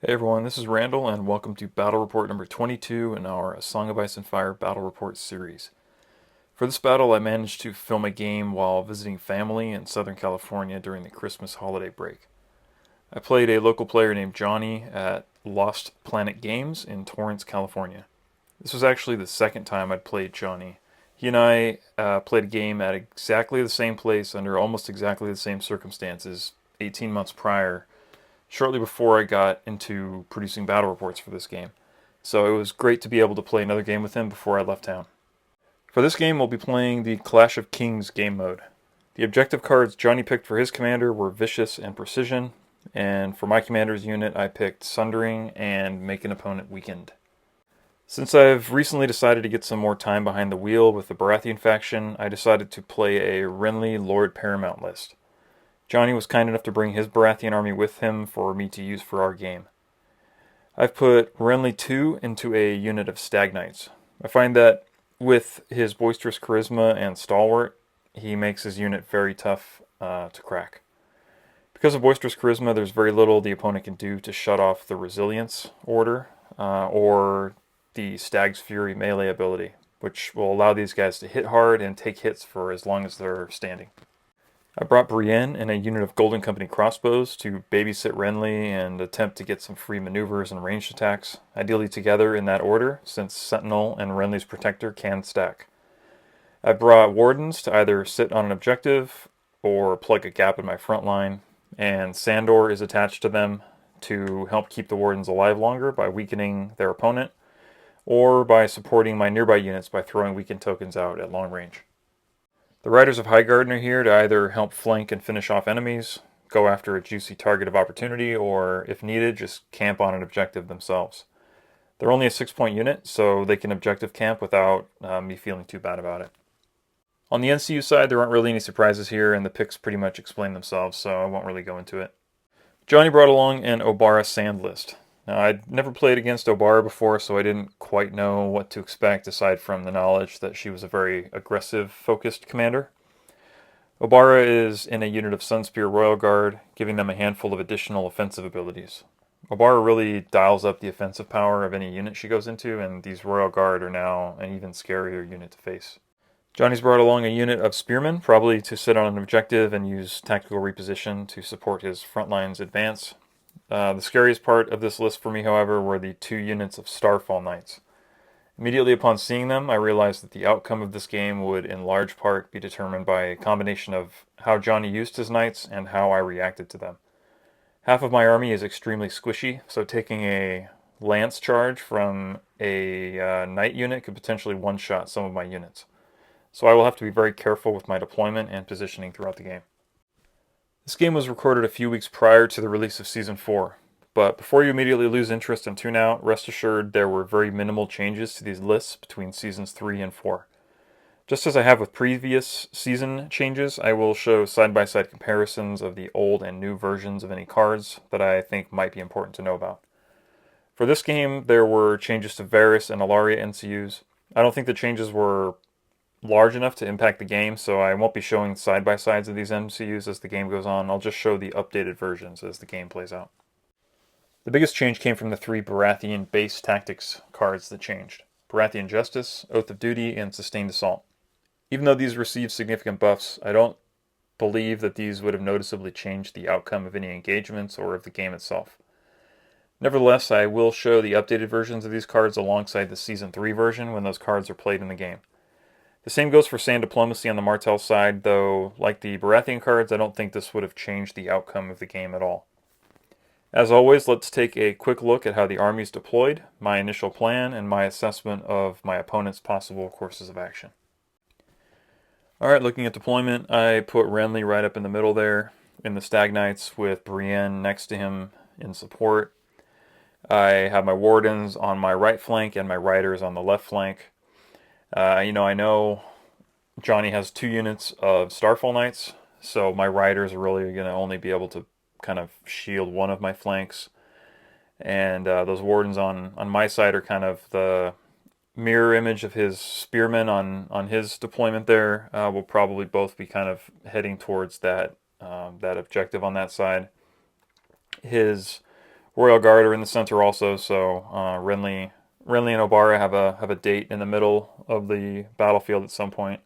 Hey everyone, this is Randall, and welcome to Battle Report number 22 in our A Song of Ice and Fire Battle Report series. For this battle, I managed to film a game while visiting family in Southern California during the Christmas holiday break. I played a local player named Johnny at Lost Planet Games in Torrance, California. This was actually the second time I'd played Johnny. He and I played a game at exactly the same place under almost exactly the same circumstances 18 months prior, shortly before I got into producing battle reports for this game. So it was great to be able to play another game with him before I left town. For this game, we'll be playing the Clash of Kings game mode. The objective cards Johnny picked for his commander were Vicious and Precision, and for my commander's unit, I picked Sundering and Make an Opponent Weakened. Since I've recently decided to get some more time behind the wheel with the Baratheon faction, I decided to play a Renly Lord Paramount list. Johnny was kind enough to bring his Baratheon army with him for me to use for our game. I've put Renly 2 into a unit of Stag Knights. I find that with his boisterous charisma and stalwart, he makes his unit very tough to crack. Because of boisterous charisma, there's very little the opponent can do to shut off the resilience order or the Stag's Fury melee ability, which will allow these guys to hit hard and take hits for as long as they're standing. I brought Brienne and a unit of Golden Company crossbows to babysit Renly and attempt to get some free maneuvers and ranged attacks, ideally together in that order, since Sentinel and Renly's Protector can stack. I brought Wardens to either sit on an objective or plug a gap in my front line, and Sandor is attached to them to help keep the Wardens alive longer by weakening their opponent, or by supporting my nearby units by throwing weakened tokens out at long range. The Riders of Highgarden are here to either help flank and finish off enemies, go after a juicy target of opportunity, or, if needed, just camp on an objective themselves. They're only a 6-point unit, so they can objective camp without me feeling too bad about it. On the NCU side, there aren't really any surprises here, and the picks pretty much explain themselves, so I won't really go into it. Johnny brought along an Obara Sand list. Now, I'd never played against Obara before, so I didn't quite know what to expect aside from the knowledge that she was a very aggressive-focused commander. Obara is in a unit of Sunspear Royal Guard, giving them a handful of additional offensive abilities. Obara really dials up the offensive power of any unit she goes into, and these Royal Guard are now an even scarier unit to face. Johnny's brought along a unit of Spearmen, probably to sit on an objective and use tactical reposition to support his front line's advance. The scariest part of this list for me, however, were the 2 units of Starfall Knights. Immediately upon seeing them, I realized that the outcome of this game would in large part be determined by a combination of how Johnny used his knights and how I reacted to them. Half of my army is extremely squishy, so taking a lance charge from a knight unit could potentially one-shot some of my units. So I will have to be very careful with my deployment and positioning throughout the game. This game was recorded a few weeks prior to the release of Season 4, but before you immediately lose interest and tune out, rest assured there were very minimal changes to these lists between Seasons 3 and 4. Just as I have with previous season changes, I will show side-by-side comparisons of the old and new versions of any cards that I think might be important to know about. For this game, there were changes to Varys and Alaria NCUs. I don't think the changes were large enough to impact the game, so I won't be showing side-by-sides of these MCUs as the game goes on. I'll just show the updated versions as the game plays out. The biggest change came from the 3 Baratheon base tactics cards that changed: Baratheon Justice, Oath of Duty, and Sustained Assault. Even though these received significant buffs, I don't believe that these would have noticeably changed the outcome of any engagements or of the game itself. Nevertheless, I will show the updated versions of these cards alongside the Season 3 version when those cards are played in the game. The same goes for Sand Diplomacy on the Martell side, though, like the Baratheon cards, I don't think this would have changed the outcome of the game at all. As always, let's take a quick look at how the army is deployed, my initial plan, and my assessment of my opponent's possible courses of action. Alright, looking at deployment, I put Renly right up in the middle there, in the Stag Knights, with Brienne next to him in support. I have my Wardens on my right flank and my Riders on the left flank. I know Johnny has 2 units of Starfall Knights, so my Riders are really going to only be able to kind of shield one of my flanks. And those Wardens on my side are kind of the mirror image of his Spearmen on his deployment there. We'll probably both be kind of heading towards that objective on that side. His Royal Guard are in the center also, so Renly and Obara have a date in the middle of the battlefield at some point.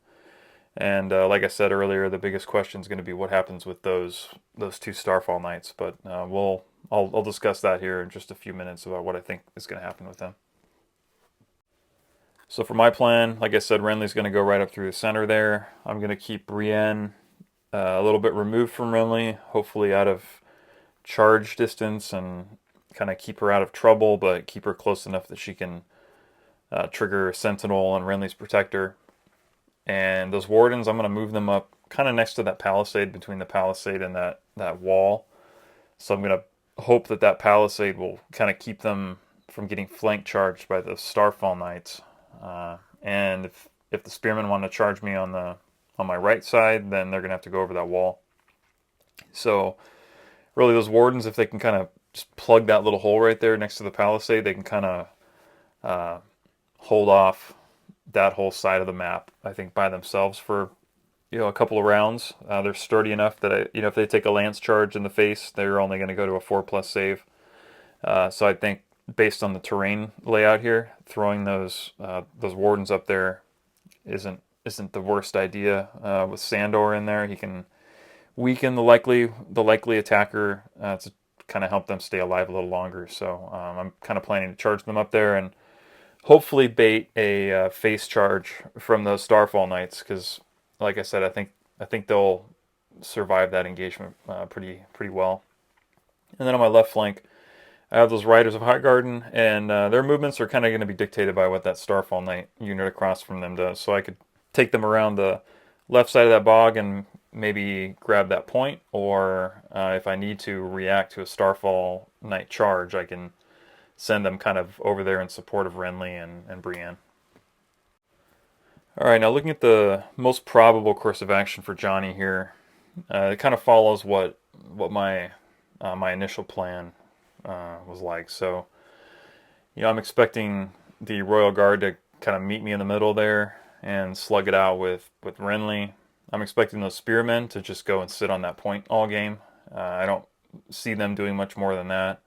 And like I said earlier, the biggest question is going to be what happens with those two Starfall Knights. But I'll discuss that here in just a few minutes about what I think is going to happen with them. So for my plan, like I said, Renly's going to go right up through the center there. I'm going to keep Brienne a little bit removed from Renly, hopefully out of charge distance, and kind of keep her out of trouble, but keep her close enough that she can trigger Sentinel and Renly's Protector. And those Wardens, I'm going to move them up kind of next to that palisade, between the palisade and that wall. So I'm going to hope that that palisade will kind of keep them from getting flank charged by the Starfall Knights. And if the Spearmen want to charge me on my right side, then they're going to have to go over that wall. So really those Wardens, if they can kind of just plug that little hole right there next to the palisade, they can kind of hold off that whole side of the map, I think, by themselves for a couple of rounds. They're sturdy enough that if they take a lance charge in the face, they're only going to go to a 4+ save. So I think based on the terrain layout here, throwing those Wardens up there isn't the worst idea. With Sandor in there, he can weaken the likely attacker to kind of help them stay alive a little longer. So I'm kind of planning to charge them up there and hopefully bait a face charge from those Starfall Knights, because, like I said, I think they'll survive that engagement pretty well. And then on my left flank, I have those Riders of Highgarden, and their movements are kind of going to be dictated by what that Starfall Knight unit across from them does. So I could take them around the left side of that bog and maybe grab that point, or if I need to react to a Starfall Knight charge, I can send them kind of over there in support of Renly and Brienne. Alright, now looking at the most probable course of action for Johnny here, it kind of follows what my initial plan was like. So, I'm expecting the Royal Guard to kind of meet me in the middle there and slug it out with Renly. I'm expecting those Spearmen to just go and sit on that point all game. I don't see them doing much more than that.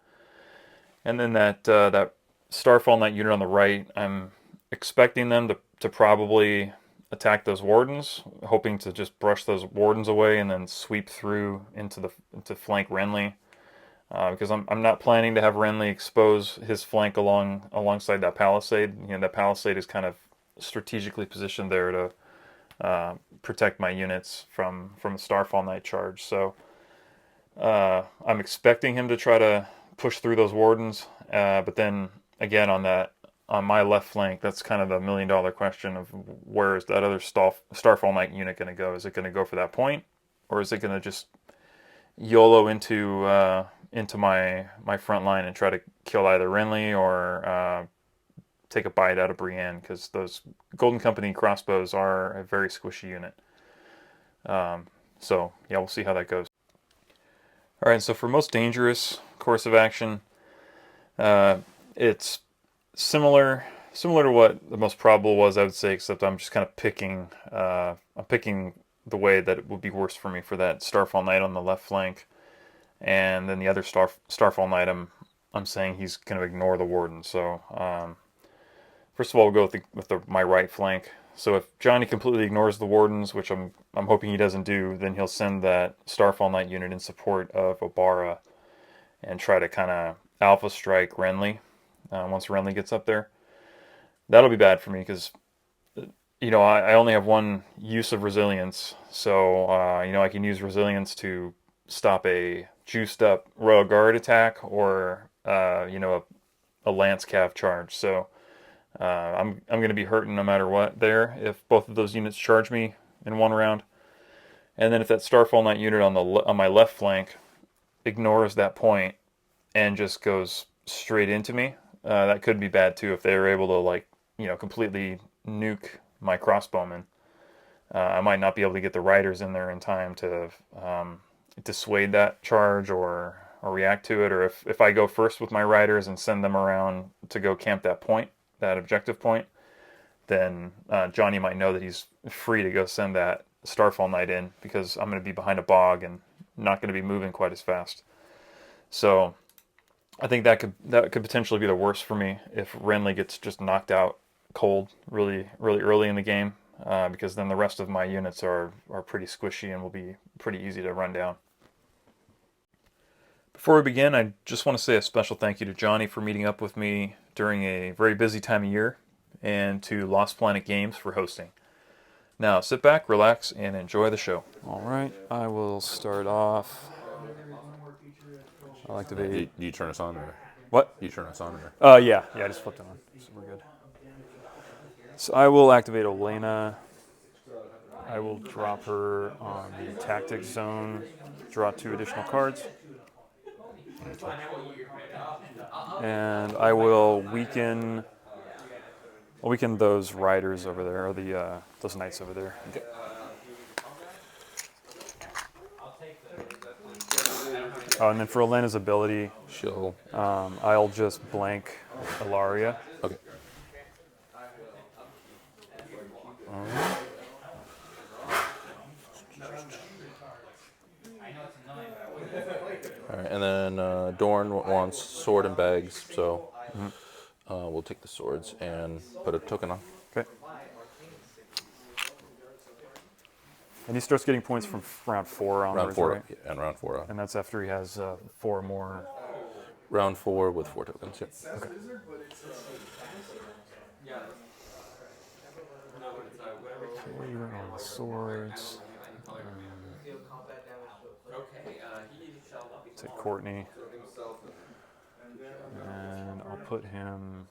And then that Starfall Knight unit on the right, I'm expecting them to probably attack those Wardens, hoping to just brush those Wardens away and then sweep through into flank Renly. Because I'm not planning to have Renly expose his flank alongside that palisade. That palisade is kind of strategically positioned there to protect my units from a Starfall Knight charge. So I'm expecting him to try to push through those Wardens, but then again on my left flank, that's kind of the $1 million question of where is that other Starfall Knight unit going to go? Is it going to go for that point, or is it going to just YOLO into my front line and try to kill either Renly or take a bite out of Brienne, because those Golden Company crossbows are a very squishy unit. So yeah, we'll see how that goes. All right, so for most dangerous course of action, it's similar to what the most probable was, I would say, except I'm just kind of picking the way that it would be worse for me for that Starfall Knight on the left flank, and then the other Starfall Knight, I'm saying he's going to ignore the Warden. So first of all, we'll go with my right flank. So if Johnny completely ignores the Wardens, which I'm hoping he doesn't do, then he'll send that Starfall Knight unit in support of Obara and try to kind of alpha strike Renly once Renly gets up there. That'll be bad for me because I only have one use of resilience, so I can use resilience to stop a juiced up Royal Guard attack or a Lance Cav charge. So I'm going to be hurting no matter what there if both of those units charge me in one round. And then if that Starfall Knight unit on my left flank ignores that point and just goes straight into me, that could be bad too if they were able to completely nuke my crossbowmen. I might not be able to get the riders in there in time to dissuade that charge or react to it, or if I go first with my riders and send them around to go camp that objective point, then Johnny might know that he's free to go send that Starfall Knight in, because I'm going to be behind a bog and not going to be moving quite as fast. So I think that could potentially be the worst for me if Renly gets just knocked out cold really early in the game, because then the rest of my units are pretty squishy and will be pretty easy to run down. Before we begin, I just want to say a special thank you to Johnny for meeting up with me during a very busy time of year, and to Lost Planet Games for hosting. Now sit back, relax, and enjoy the show. All right, I will start off. I'll activate. Do you turn us on or What? you turn us on or? Yeah, I just flipped it on, so we're good. So I will activate Elena. I will drop her on the tactics zone. Draw 2 additional cards. And I will weaken those riders over there, or those knights over there. Okay. Oh, and then for Elena's ability, She'll. I'll just blank Ilaria. Okay. All right, and then Dorn wants sword and bags, so we'll take the swords and put a token on. Okay. And he starts getting points from round 4 onwards, Round 4, right? and round 4. And that's after he has 4 more. Round 4 with 4 tokens. Yep. Okay. Okay, we're on the swords. Take Courtney. And I'll put him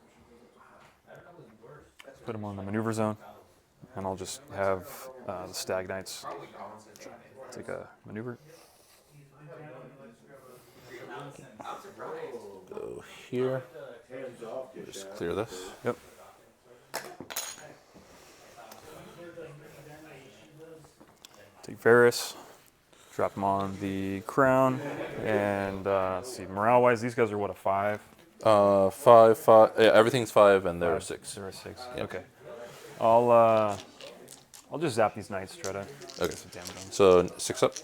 on the maneuver zone. And I'll just have the Stag Knights take a maneuver. Go here. Just clear this. Yep. Take Varys. Drop him on the crown. And let's see, morale-wise, these guys are what, a 5? 5, 5. Yeah, everything's 5, and there are 6. There are 6. Yep. Okay. I'll just zap these knights, try to get some damage on them. So 6 up.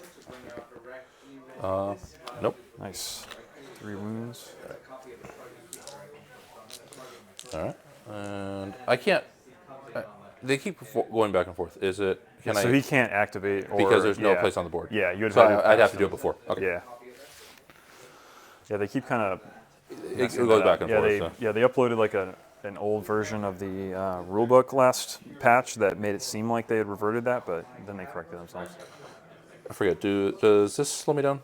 Nope. Nice. 3 wounds. All right. And I can't. They keep going back and forth. Is it? So he can't activate because there's no place on the board. Yeah, you'd so I'd have to do it before. Okay. Yeah. Yeah, they keep kind of. It goes back and forth. They uploaded like an old version of the rulebook last patch that made it seem like they had reverted that, but then they corrected themselves. I forget. Does this slow me down?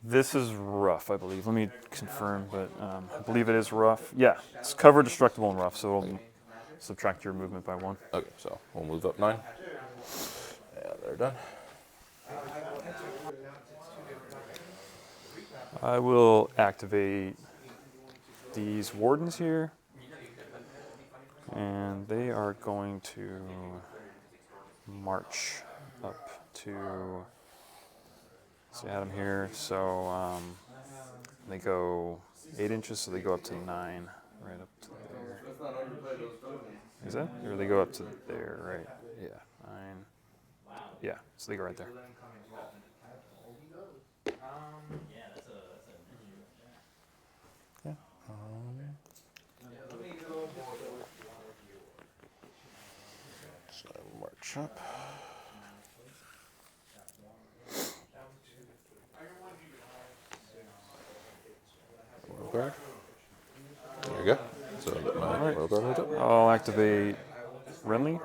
This is rough, I believe. Let me confirm, but I believe it is rough. Yeah, it's cover, destructible, and rough, so it'll subtract your movement by 1. Okay, so we'll move up 9. Yeah, they're done. I will activate these wardens here, and they are going to march up to. So I had them here, so they go 8 inches, so they go up to 9, right up to there. Is that? Or they go up to there, right? Yeah, 9. Yeah, so they go right there. Yeah. So march up. Guard. There you go. So my royal guard holds up. I'll activate Renly.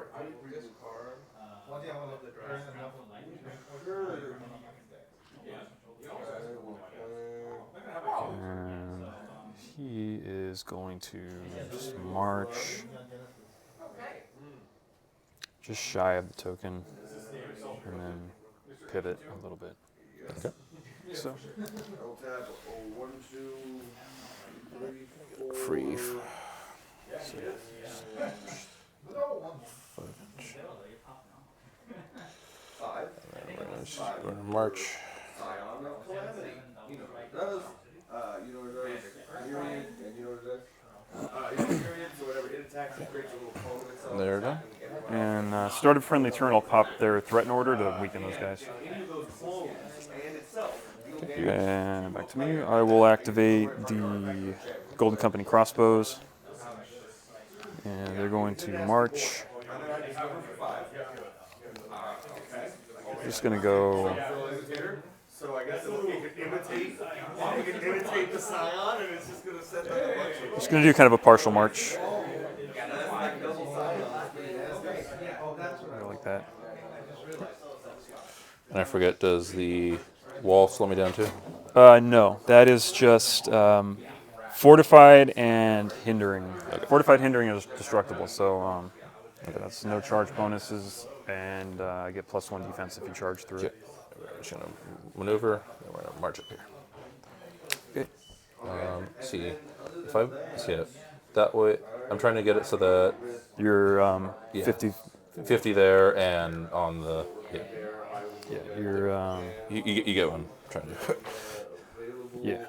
And he is going to just march just shy of the token and then pivot a little bit. Okay. So Free. 5 inch. And then we're going to march. And they're done. And start a friendly turn, I'll pop their threat order to weaken those guys. Okay. And back to me. I will activate the Golden Company crossbows. And they're going to march. Just going to go. So I guess it can imitate the scion, and it's just going to set up a bunch of... Just going to do kind of a partial march. Like that. And I forget, does the wall slow me down too? No, that is just fortified and hindering. Okay. Fortified hindering is destructible, so that's no charge bonuses, and I get +1 defense if you charge through it. We're just gonna maneuver, and we're gonna march up here. Okay. See, if I see it that way, I'm trying to get it so that You're 50. 50 there, and on the Yeah, you're you get what I'm trying to do. yeah.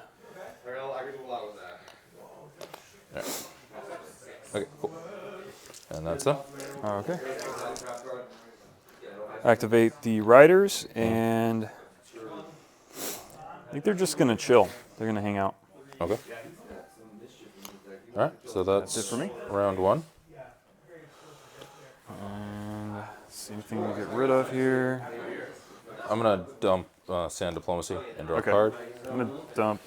Alright. Okay, cool. And that's it. Okay. Activate the riders, and I think they're just gonna chill. They're gonna hang out. Okay. All right, so that's it for me. Round 1. And see anything we get rid of here. I'm gonna dump Sand Diplomacy and draw Okay. a card. I'm gonna dump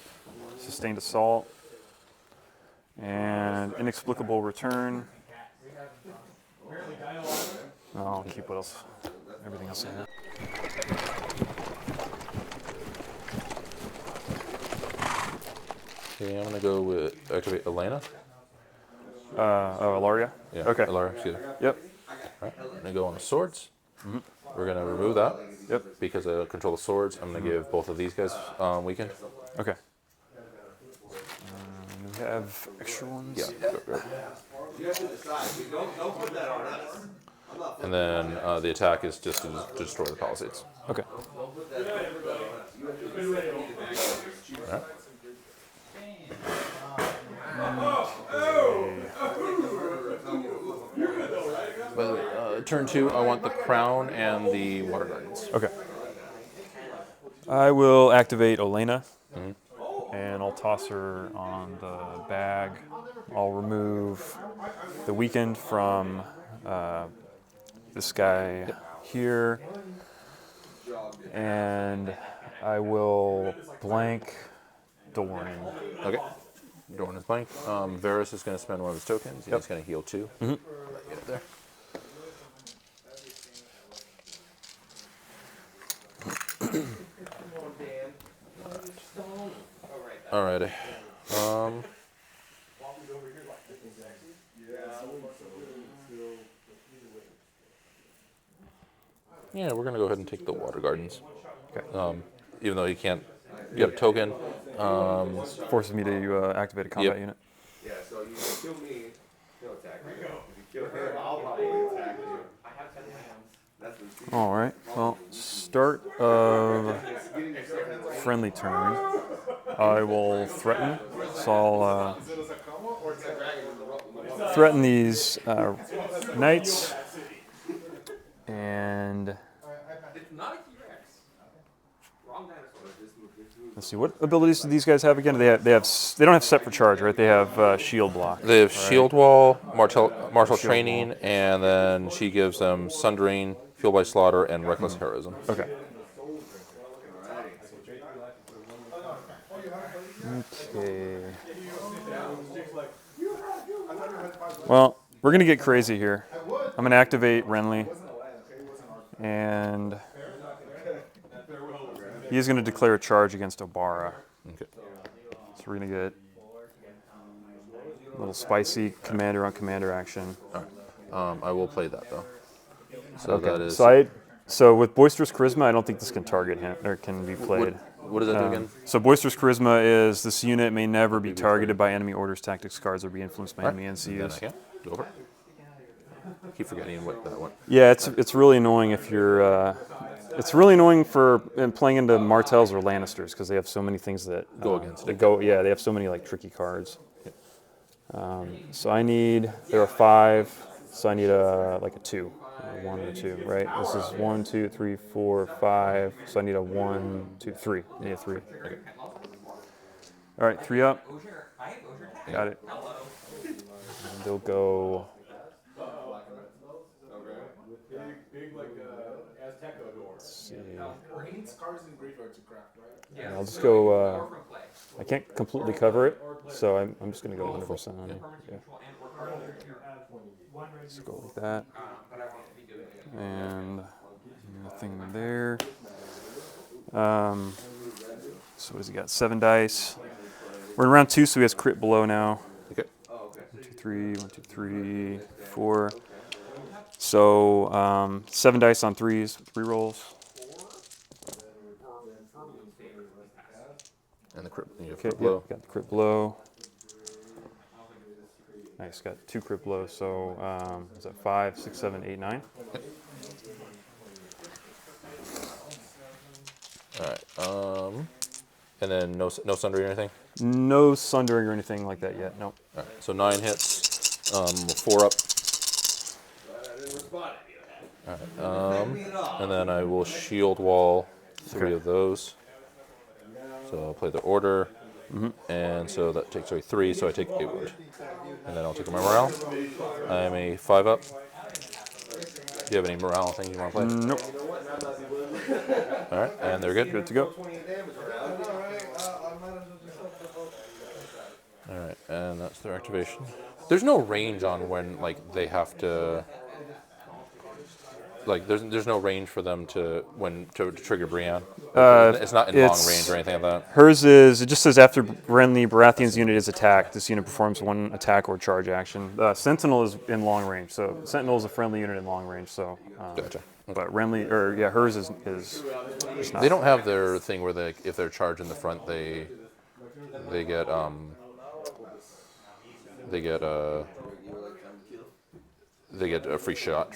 Sustained Assault and Inexplicable Return. No, I'll keep what else, everything else I have. Okay, I'm gonna go with activate Elena. Ilaria? Yeah. Okay. Elara, excuse me. Yep. All right, I'm gonna go on the swords. We're gonna remove that. Yep. Because I control the swords. I'm gonna give both of these guys weakened. Okay. We have extra ones? Yeah. Go. You have to decide. Don't put that on us. And then the attack is just to destroy the palisades. Okay. All right. By the way, turn 2, I want the crown and the water gardens. Okay. I will activate Elena, and I'll toss her on the bag. I'll remove the weakened from this guy here, and I will blank Doran. Okay. Dorn is blank. Varys is going to spend one of his tokens. He's going to heal 2. Get it there. Alrighty. Yeah, we're gonna go ahead and take the water gardens. Okay. Even though you can't get a token. Forces me to activate a combat unit. Yeah, so you kill me, he'll attack me. If you kill him, I'll probably attack you. I have 10 hands. All right. Well, start of friendly turn. I will threaten. So I'll threaten these knights, and let's see, what abilities do these guys have again? They don't have set for charge, right? They have shield block. They have shield wall, martial training, and then she gives them sundering, fuel by slaughter, and reckless heroism. Okay. Okay. Well, we're gonna get crazy here. I'm gonna activate Renly, and he's gonna declare a charge against Obara. Okay. So we're gonna get a little spicy commander on commander action. I will play that though. So Okay. that is. So with Boisterous Charisma, I don't think this can target him or can be played. What does that do again? So Boisterous Charisma is this unit may never be targeted by enemy orders, tactics, cards, or be influenced by enemy Then I NCUs. can go over it. Keep forgetting what that one. Yeah, it's really annoying if you're. It's really annoying for playing into Martells or Lannisters because they have so many things that Go against it. Yeah, they have so many like tricky cards. So I need. There are 5, so I need like a 2. 1 or 2, right? This is 1, 2, 3, 4, 5. So I need a 1, 2, 3. I need a 3. Okay. All right, 3 up. Got it. And they'll go. Let's see. And I'll just go. I can't completely cover it, so I'm just going to go 100% on it. Yeah. Let's go like that. And nothing there. So what has he got? 7 dice. We're in round 2, so he has crit below now. Okay. 1, 2, 3, 1, 2, 3, 4. So 7 dice on 3s, 3 rolls. And the crit, you have Okay, crit blow. got the crit blow. Nice, got 2 crit blows. So is that 5, 6, 7, 8, 9? All right. And then no sundering or anything. No sundering or anything like that yet. No. All right. So 9 hits. 4 up. All right. And then I will shield wall 3 of those. So I'll play the order. And so that takes away 3. So I take 8 wound. And then I'll take my morale. I'm a 5 up. Do you have any morale things you want to play? Nope. All right, and they're good. Good to go. All right, and that's their activation. There's no range on when they have to. There's no range for them to trigger Brienne. It's not in long range or anything like that. Hers is. It just says after Renly, Baratheon's unit is attacked, this unit performs 1 attack or charge action. Sentinel is in long range, so Sentinel is a friendly unit in long range. So. Gotcha. But Renly, hers is not. They don't have their thing where if they're charged in the front, they get a free shot,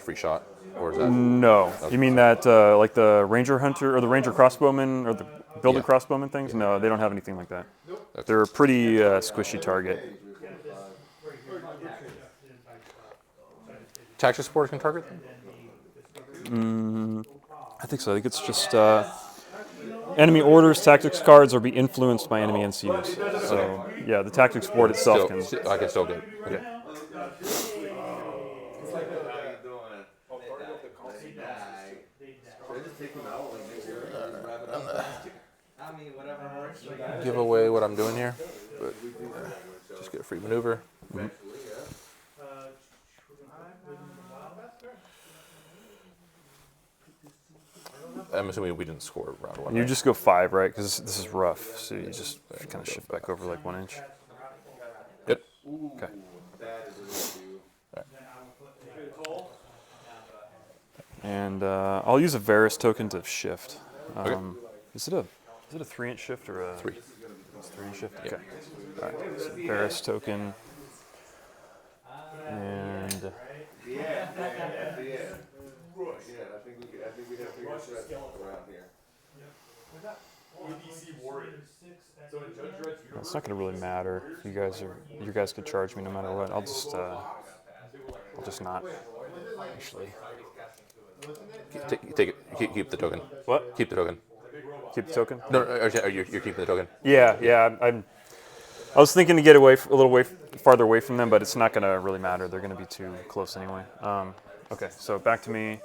or is that? No, you mean that like the Ranger Hunter or the Ranger Crossbowman or the Builder Crossbowman things? No, they don't have anything like that. Okay. They're a pretty squishy target. Tactics support can target them? I think so. I think it's just enemy orders, tactics cards, or be influenced by enemy NCUs. So yeah, the tactics board itself can. I can still get. Okay. Give away what I'm doing here, but just get a free maneuver. I'm assuming we didn't score round 1. You just go 5, right? Because this is rough, so you just kind of shift back over like 1 inch. Yep. Okay. And I'll use a Varys token to shift. Okay. Is it a 3-inch shift or a 3? It's 3-inch shift. Yep. Okay. All right. So Varys token. And it's not going to really matter. You guys could charge me no matter what. I'll just not. Actually. Take it. Keep the token. What? Keep the token. Keep the token? No, you're keeping the token. Yeah. I was thinking to get away a little farther away from them, but it's not going to really matter. They're going to be too close anyway. Okay, so back to me.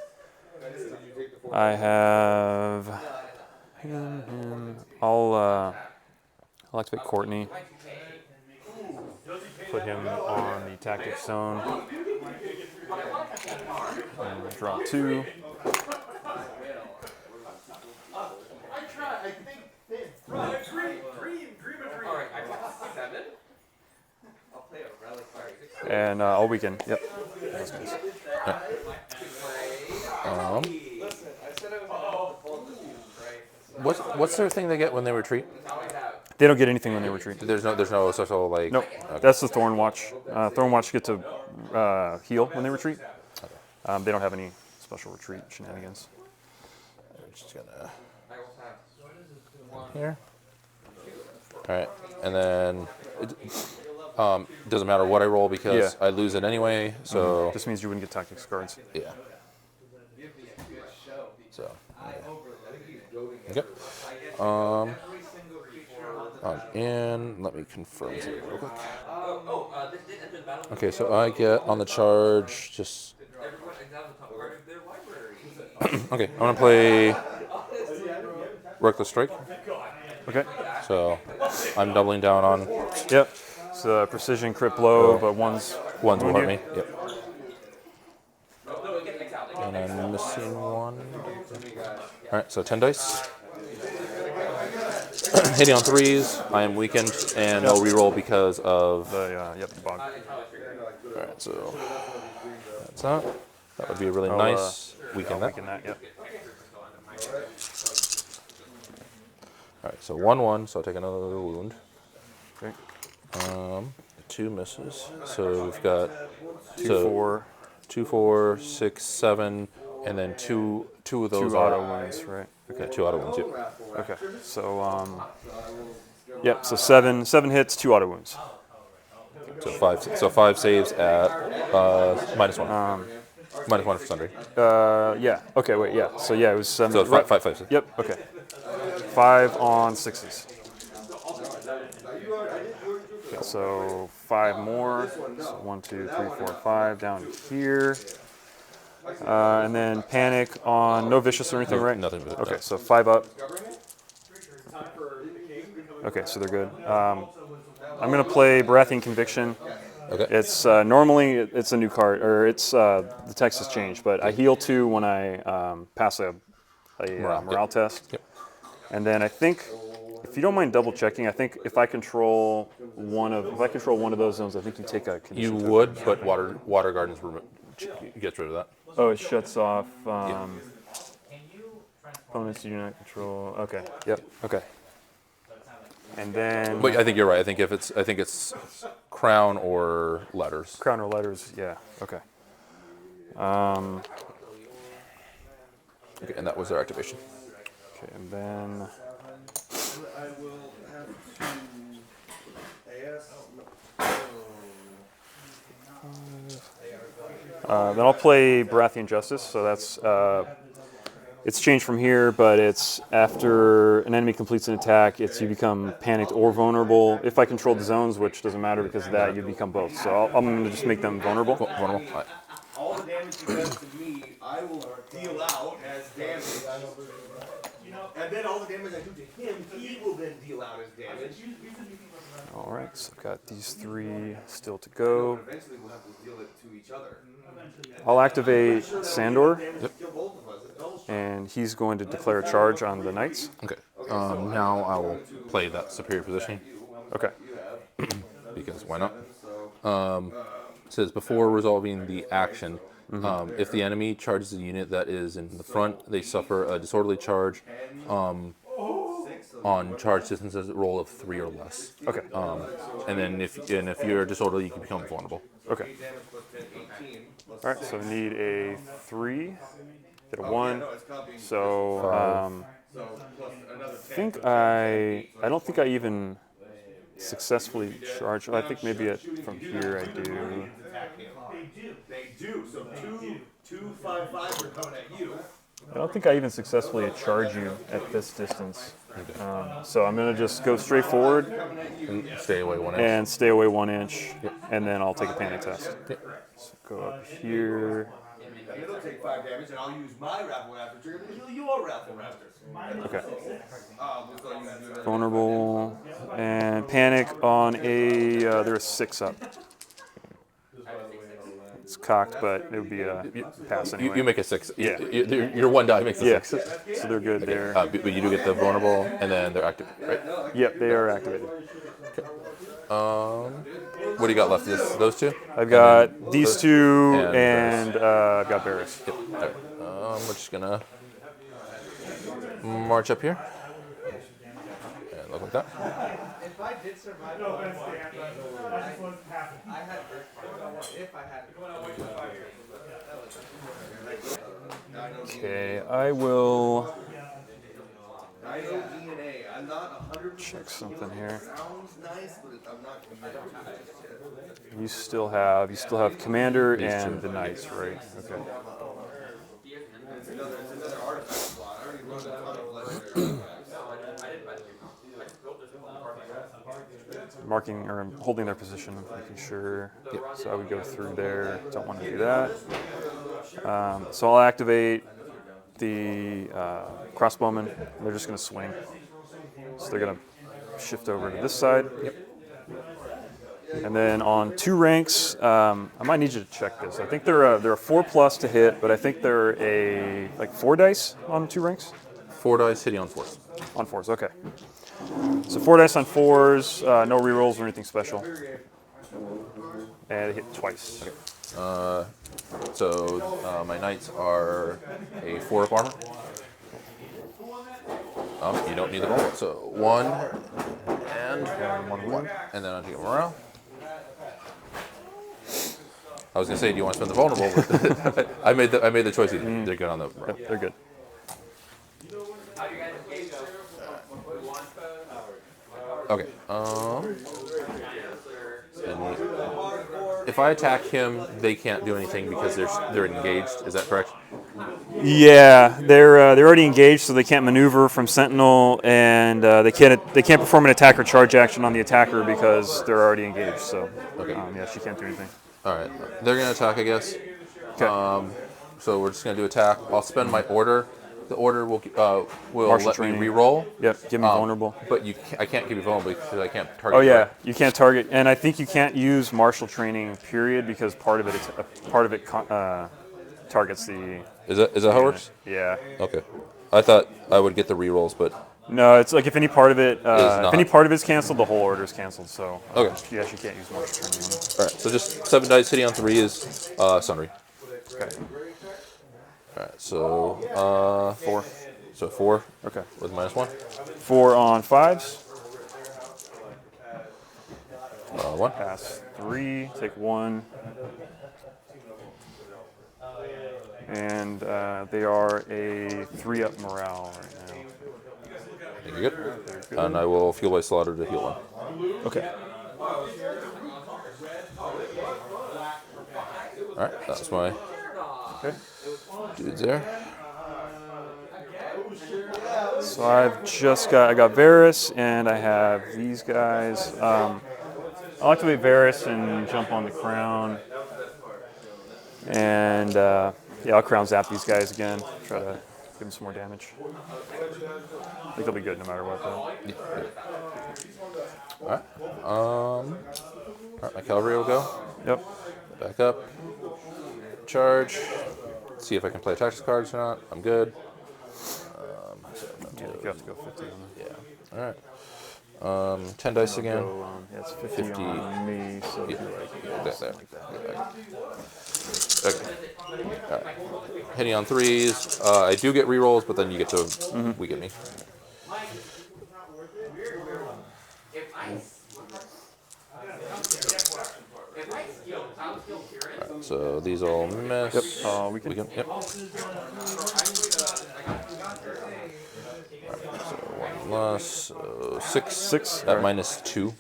I have him. I'll activate Courtney. Put him on the tactics zone. And draw 2. And I'll weaken. Yep. What's their thing they get when they retreat? They don't get anything when they retreat. There's no special like. Nope. Okay. That's the Thorn Watch. Thorn Watch get to heal when they retreat. They don't have any special retreat shenanigans. I'm just gonna here. All right, and then it doesn't matter what I roll because I lose it anyway. So This means you wouldn't get tactics cards. yeah. So, okay. On in, let me confirm this real quick. Okay, so I get on the charge just. Okay, I'm gonna play Reckless Strike. Okay. So I'm doubling down on Yep. It's a precision crit blow, but one's ones will wound hurt you. me. Yep. And I'm missing one. All right, so 10 dice. Hitting on 3s. I am weakened and no reroll because of. The bog. All right, so that's that. That would be a really I'll, nice weaken that. Weaken that. Yep. All right, so 1/1. So I'll take another wound. Okay. 2 misses. So we've got 2, 4. 2, 4, 6, 7, and then two of those 2 are auto wounds, right? Okay, 2 auto wounds. Yep. Okay. So yep. So seven hits, 2 auto wounds. So 5 saves at -1. -1 for sundry. Yeah. Okay. Wait. Yeah. So yeah, it was 7. So it's five saves. Yep. Okay. 5 on 6s. Okay, so 5 more. So 1, 2, 3, 4, 5 down here. And then panic on no vicious or anything, right? Nothing. But Okay, so 5 up. Okay, so they're good. I'm gonna play Baratheon Conviction. Okay. It's normally it's a new card, or it's the text has changed, but I heal 2 when I pass a morale test. Yep. And then I think, if you don't mind double checking, I think if I control one of those zones, I think you take a You condition. would, but water gardens gets rid of that. Oh, it shuts off opponents you do not control. Okay. Yep. Okay. And then But I think you're right. I think it's crown or letters. crown or letters. Yeah. Okay. Okay, and that was their activation. Okay. And then then I'll play Baratheon Justice. So that's it's changed from here, but it's after an enemy completes an attack, you become panicked or vulnerable. If I control the zones, which doesn't matter because of that, you become both. So I'm going to just make them vulnerable. Vulnerable. All right. All the damage he does to me, I will deal out as damage. And then all the damage I do to him, he will then deal out as damage. All right, so I've got these 3 still to go. Eventually we'll have to deal it to each other. I'll activate Sandor, Kill both of us. and he's going to declare a charge on the knights. Okay. Now I will play that superior positioning Okay. because why not? It says before resolving the action, if the enemy charges a unit that is in the front, they suffer a disorderly charge. On charge distances, roll of 3 or less. Okay. And then if you're disorderly, you can become vulnerable. Okay. All right, so I need a 3, get a 1. So I don't think I even successfully charge. I think maybe from here I do. They do. So 2-5-5 are coming at you. I don't think I even successfully charge you at this distance. So I'm going to just go straight forward And stay away 1 inch. and stay away 1 inch, and then I'll take a panic test. So go up here. It'll take 5 damage, and I'll use my Raffle Raptor trigger to heal your Raffle Raptors. Okay. So you can do another. Vulnerable and panic on a. There's 6 up. It's cocked, but it would be a pass anyway. You make a 6. Yeah. Your 1 die makes a Yeah. 6. So they're good there. But you do get the vulnerable, and then they're active, right? Yep, they are activated. What do you got left? Those 2? I've got these 2 and and I've got Barris. Yep. All right. We're just gonna march up here and look like that. If I did survive, I had if I had. Okay, I will I know DNA. I'm not 100%. check something here. Sounds nice, but I'm not committed to it. You still have Commander and the Knights, right? Okay. It's another artifact. marking or holding their position, making sure. Yep. So I would go through there. Don't want to do that. So I'll activate the crossbowmen. They're just going to swing. So they're going to shift over to this side. Yep. And then on 2 ranks, I might need you to check this. I think they're a 4+ to hit, but I think they're a 4 dice on 2 ranks. 4 dice hitting on 4s. On 4s, okay. So 4 dice on 4s, no rerolls or anything special. And it hit twice. Okay. So my knights are a 4 up armor. You don't need the roll. So 1 and 1, and then I'll take a morale. I was gonna say, do you want to spend the vulnerable? But I made the choice. They're good on the. Yep, they're good. Okay. If I attack him, they can't do anything because they're engaged. Is that correct? Yeah, they're already engaged, so they can't maneuver from Sentinel, and they can't perform an attack or charge action on the attacker because they're already engaged. So Okay. Yeah, she can't do anything. All right. They're gonna attack, I guess. Okay. So we're just gonna do attack. I'll spend my order. The order will Martial let training. me re-roll. Yep, give me vulnerable. But I can't give you vulnerable because I can't target. Oh yeah, right? you can't target, and I think you can't use martial training period because part of it targets the. Is that how it works? Yeah. Okay. I thought I would get the re-rolls, but No, it's like if any part of it not. if any part of it's canceled, the whole order is canceled. So Okay. yeah, she can't use martial training on it. all right. So just 7 dice hitting on 3 is sundry. Okay. All right. So 4. So 4. Okay. With -1. 4 on 5s. 1. Pass 3. Take 1. And they are a 3-up morale right now. You're good. And I will fuel by slaughter to heal 1. Okay. All right. That's my dudes there. So I got Varys, and I have these guys. I'll activate Varys and jump on the crown. And I'll crown zap these guys again. Try to give them some more damage. I think they'll be good no matter what, though. All right. All right. My cavalry will go. Yep. Back up. Charge. See if I can play tactics cards or not. I'm good. Yeah, you have to go 50 on them. Yeah. All right. 10 dice again. Yeah, it's 50 on me, so Yeah. There. Okay. All right. Hitting on 3s. I do get rerolls, but then you get to weaken me. Alright, so these all miss. Yep. Weaken. Yep. Alright, so 1 less. So 6. 6. At -2.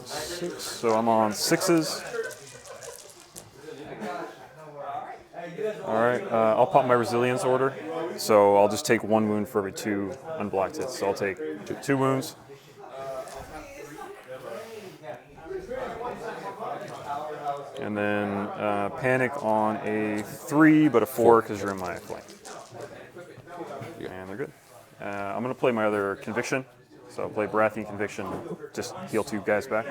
6. So I'm on 6s. All right. I'll pop my resilience order. So I'll just take 1 wound for every 2 unblocked hits. So I'll take 2 wounds. And then panic on a 3, but a 4 because you're in my flank. And they're good. I'm going to play my other conviction. So I'll play Baratheon Conviction, just heal 2 guys back.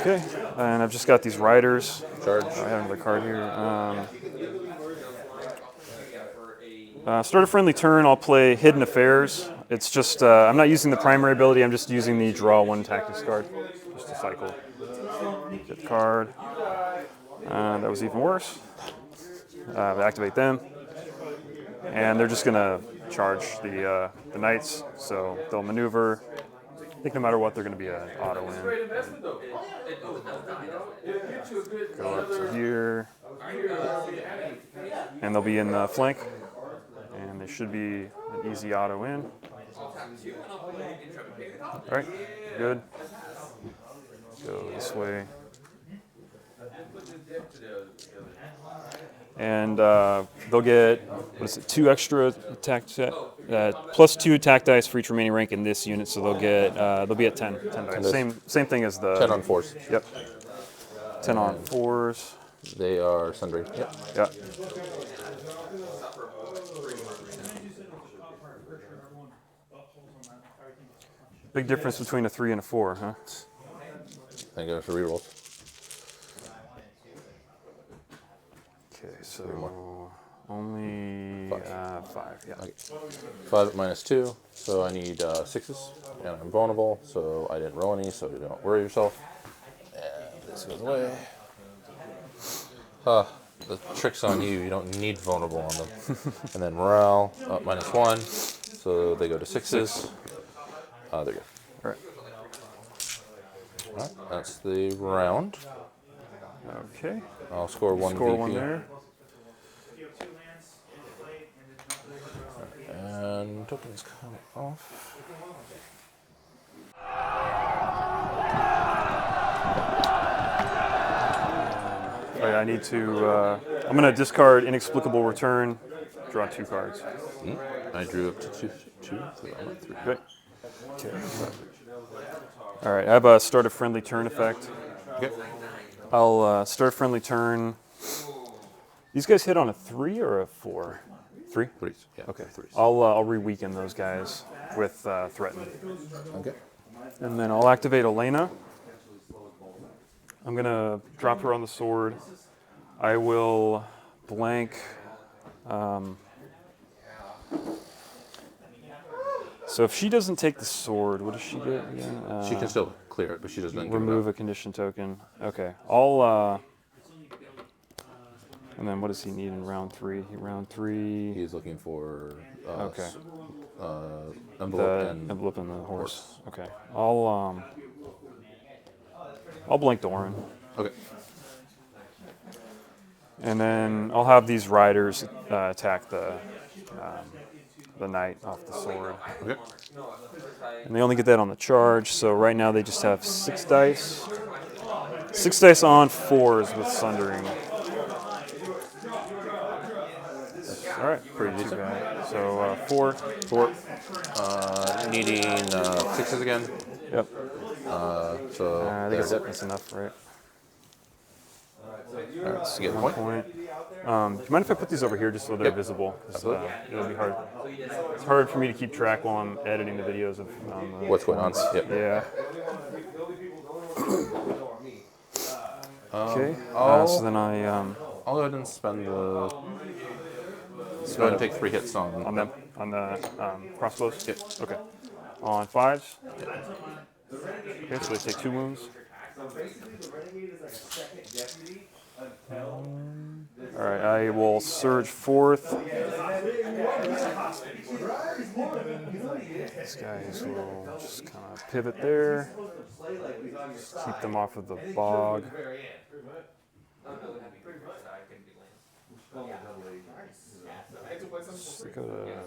Okay, and I've just got these riders. Charge. I have another card here. Start a friendly turn, I'll play Hidden Affairs. It's just, I'm not using the primary ability, I'm just using the draw 1 tactics card. Just a cycle. Get the card. That was even worse. Activate them. And they're just going to charge the knights, so they'll maneuver. I think no matter what, they're going to be an auto win. Go up to here. And they'll be in the flank. And they should be an easy auto win. All right, good. Go this way. And they'll get, what is it, 2 extra attack, plus 2 attack dice for each remaining rank in this unit, so they'll be at 10 dice. dice. Same thing as the 10 on 4s. Yep. 10 on 4s. They are sundry. Yep. Yeah. Big difference between a 3 and a 4, huh? I go for reroll. Okay, so only 5. Yeah. Okay. 5 minus 2, so I need 6s, and I'm vulnerable, so I didn't roll any, so don't worry yourself. And this goes away. The trick's on you. You don't need vulnerable on them. And then morale minus 1, so they go to 6s. There you go. All right. All right, that's the round. Okay. I'll score 1 Score VP. 1 there. And tokens come off. Oh yeah, I need to. I'm gonna discard inexplicable return. Draw 2 cards. I drew up to 2, 3. I'm at 3. Good. Okay. All right, I have a start a friendly turn effect. Okay. I'll start a friendly turn. These guys hit on a 3 or a 4? 3? 3s. Yeah. Okay. 3s. I'll re-weaken those guys with threaten. Okay. And then I'll activate Elena. I'm gonna drop her on the sword. I will blank. So if she doesn't take the sword, what does she get again? She can still clear it, but she doesn't Remove a condition token. Okay. I'll. And then what does he need in round 3? Round 3. He's looking for Okay. envelope The and envelope and the horse. Okay. I'll blank Doran. Okay. And then I'll have these riders attack the knight off the sword. Okay. And they only get that on the charge, so right now they just have 6 dice. 6 dice on 4s with sundering. All right, Pretty too decent. bad. So 4. 4. Needing 6s again. Yep. So I think there's it. that's enough, right? All right, so get 1 point. Do you mind if I put these over here just so they're Yep. visible? 'Cause, Absolutely. it'll be hard. It's hard for me to keep track while I'm editing the videos of What's going on? Yep. Yeah. Okay. I'll- So then I'll go ahead and spend the. Go ahead and take 3 hits on them. on the crossbows. Yep. Okay. On 5s. Okay, so they take 2 wounds. All right, I will surge 4th. These guys will just kind of pivot there. Just keep them off of the bog. So they go to there.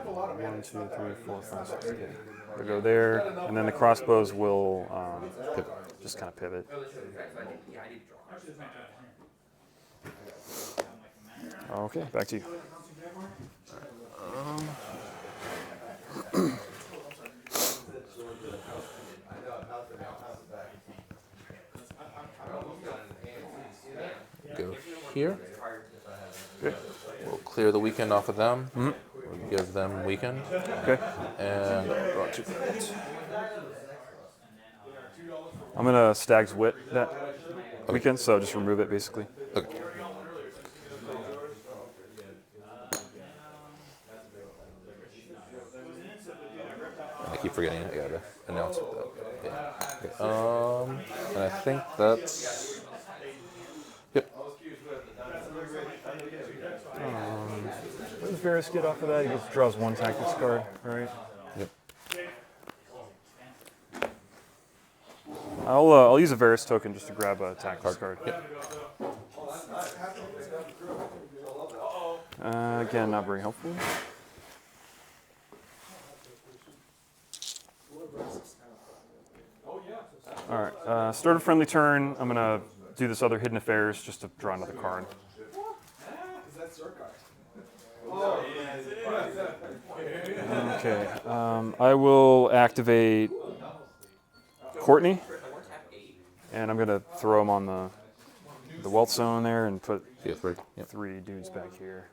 1, 2, 3, 4, 5, 6. Okay. They'll go there, and then the crossbows will just kind of pivot. Okay, back to you. Go here. Okay. We'll clear the weekend off of them. We'll give them weekend. Okay. And I'll draw 2 cards. I'm gonna Stag's Wit that weekend, so just remove it basically. Okay. I keep forgetting I gotta announce it though. Yeah. Okay. And I think that's. Yep. What does Varys get off of that? He just draws 1 tactics card, right? Yep. I'll use a Varys token just to grab a tactics card. Yep. Again, not very helpful. All right, start a friendly turn. I'm gonna do this other Hidden Affairs just to draw another card. Okay, I will activate Courtney, and I'm gonna throw him on the wealth zone there and put Yeah, 3. Yep. 3 dudes back here.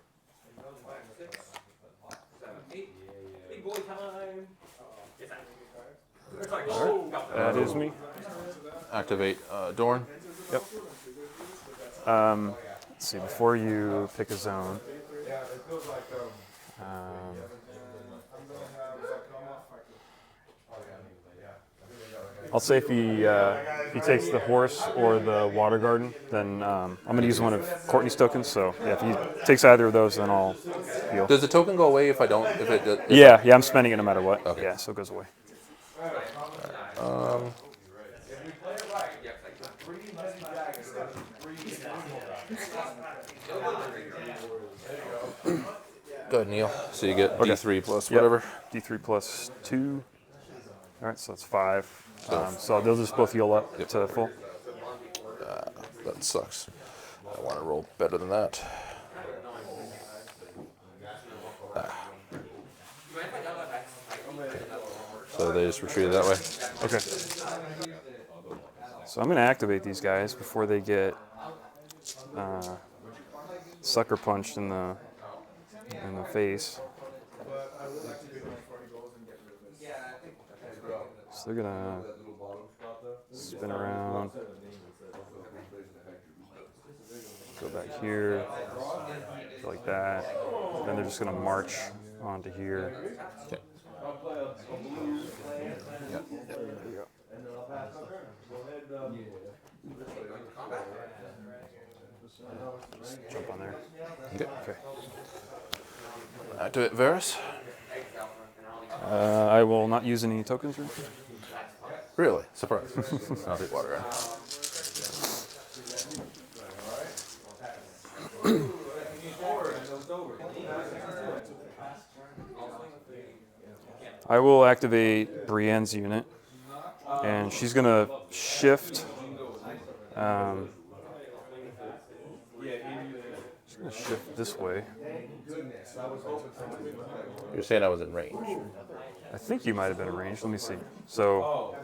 That is me. Activate Dorn. Yep. Let's see, before you pick a zone, I'll say if he takes the horse or the water garden, then I'm going to use one of Courtney's tokens. So yeah, if he takes either of those, then I'll heal. Does the token go away if I don't? If it? If Yeah, I'm spending it no matter what. Okay. Yeah, so it goes away. Go ahead, Neil. So you get Okay. D3 plus Yep. whatever. D3 plus 2. All right, so that's 5. So they'll just both heal up to full. That sucks. I want to roll better than that. So they just retreated that way. Okay. So I'm going to activate these guys before they get sucker punched in the face. So they're gonna spin around, go back here, go like that. Then they're just gonna march onto here. Okay. Yep. There you go. Just jump on there. Okay. Activate Varys. I will not use any tokens or anything. Really? Surprise. I'll take water in. I will activate Brienne's unit, and she's gonna shift. She's gonna shift this way. You're saying I was in range. I think you might have been arranged. Let me see. So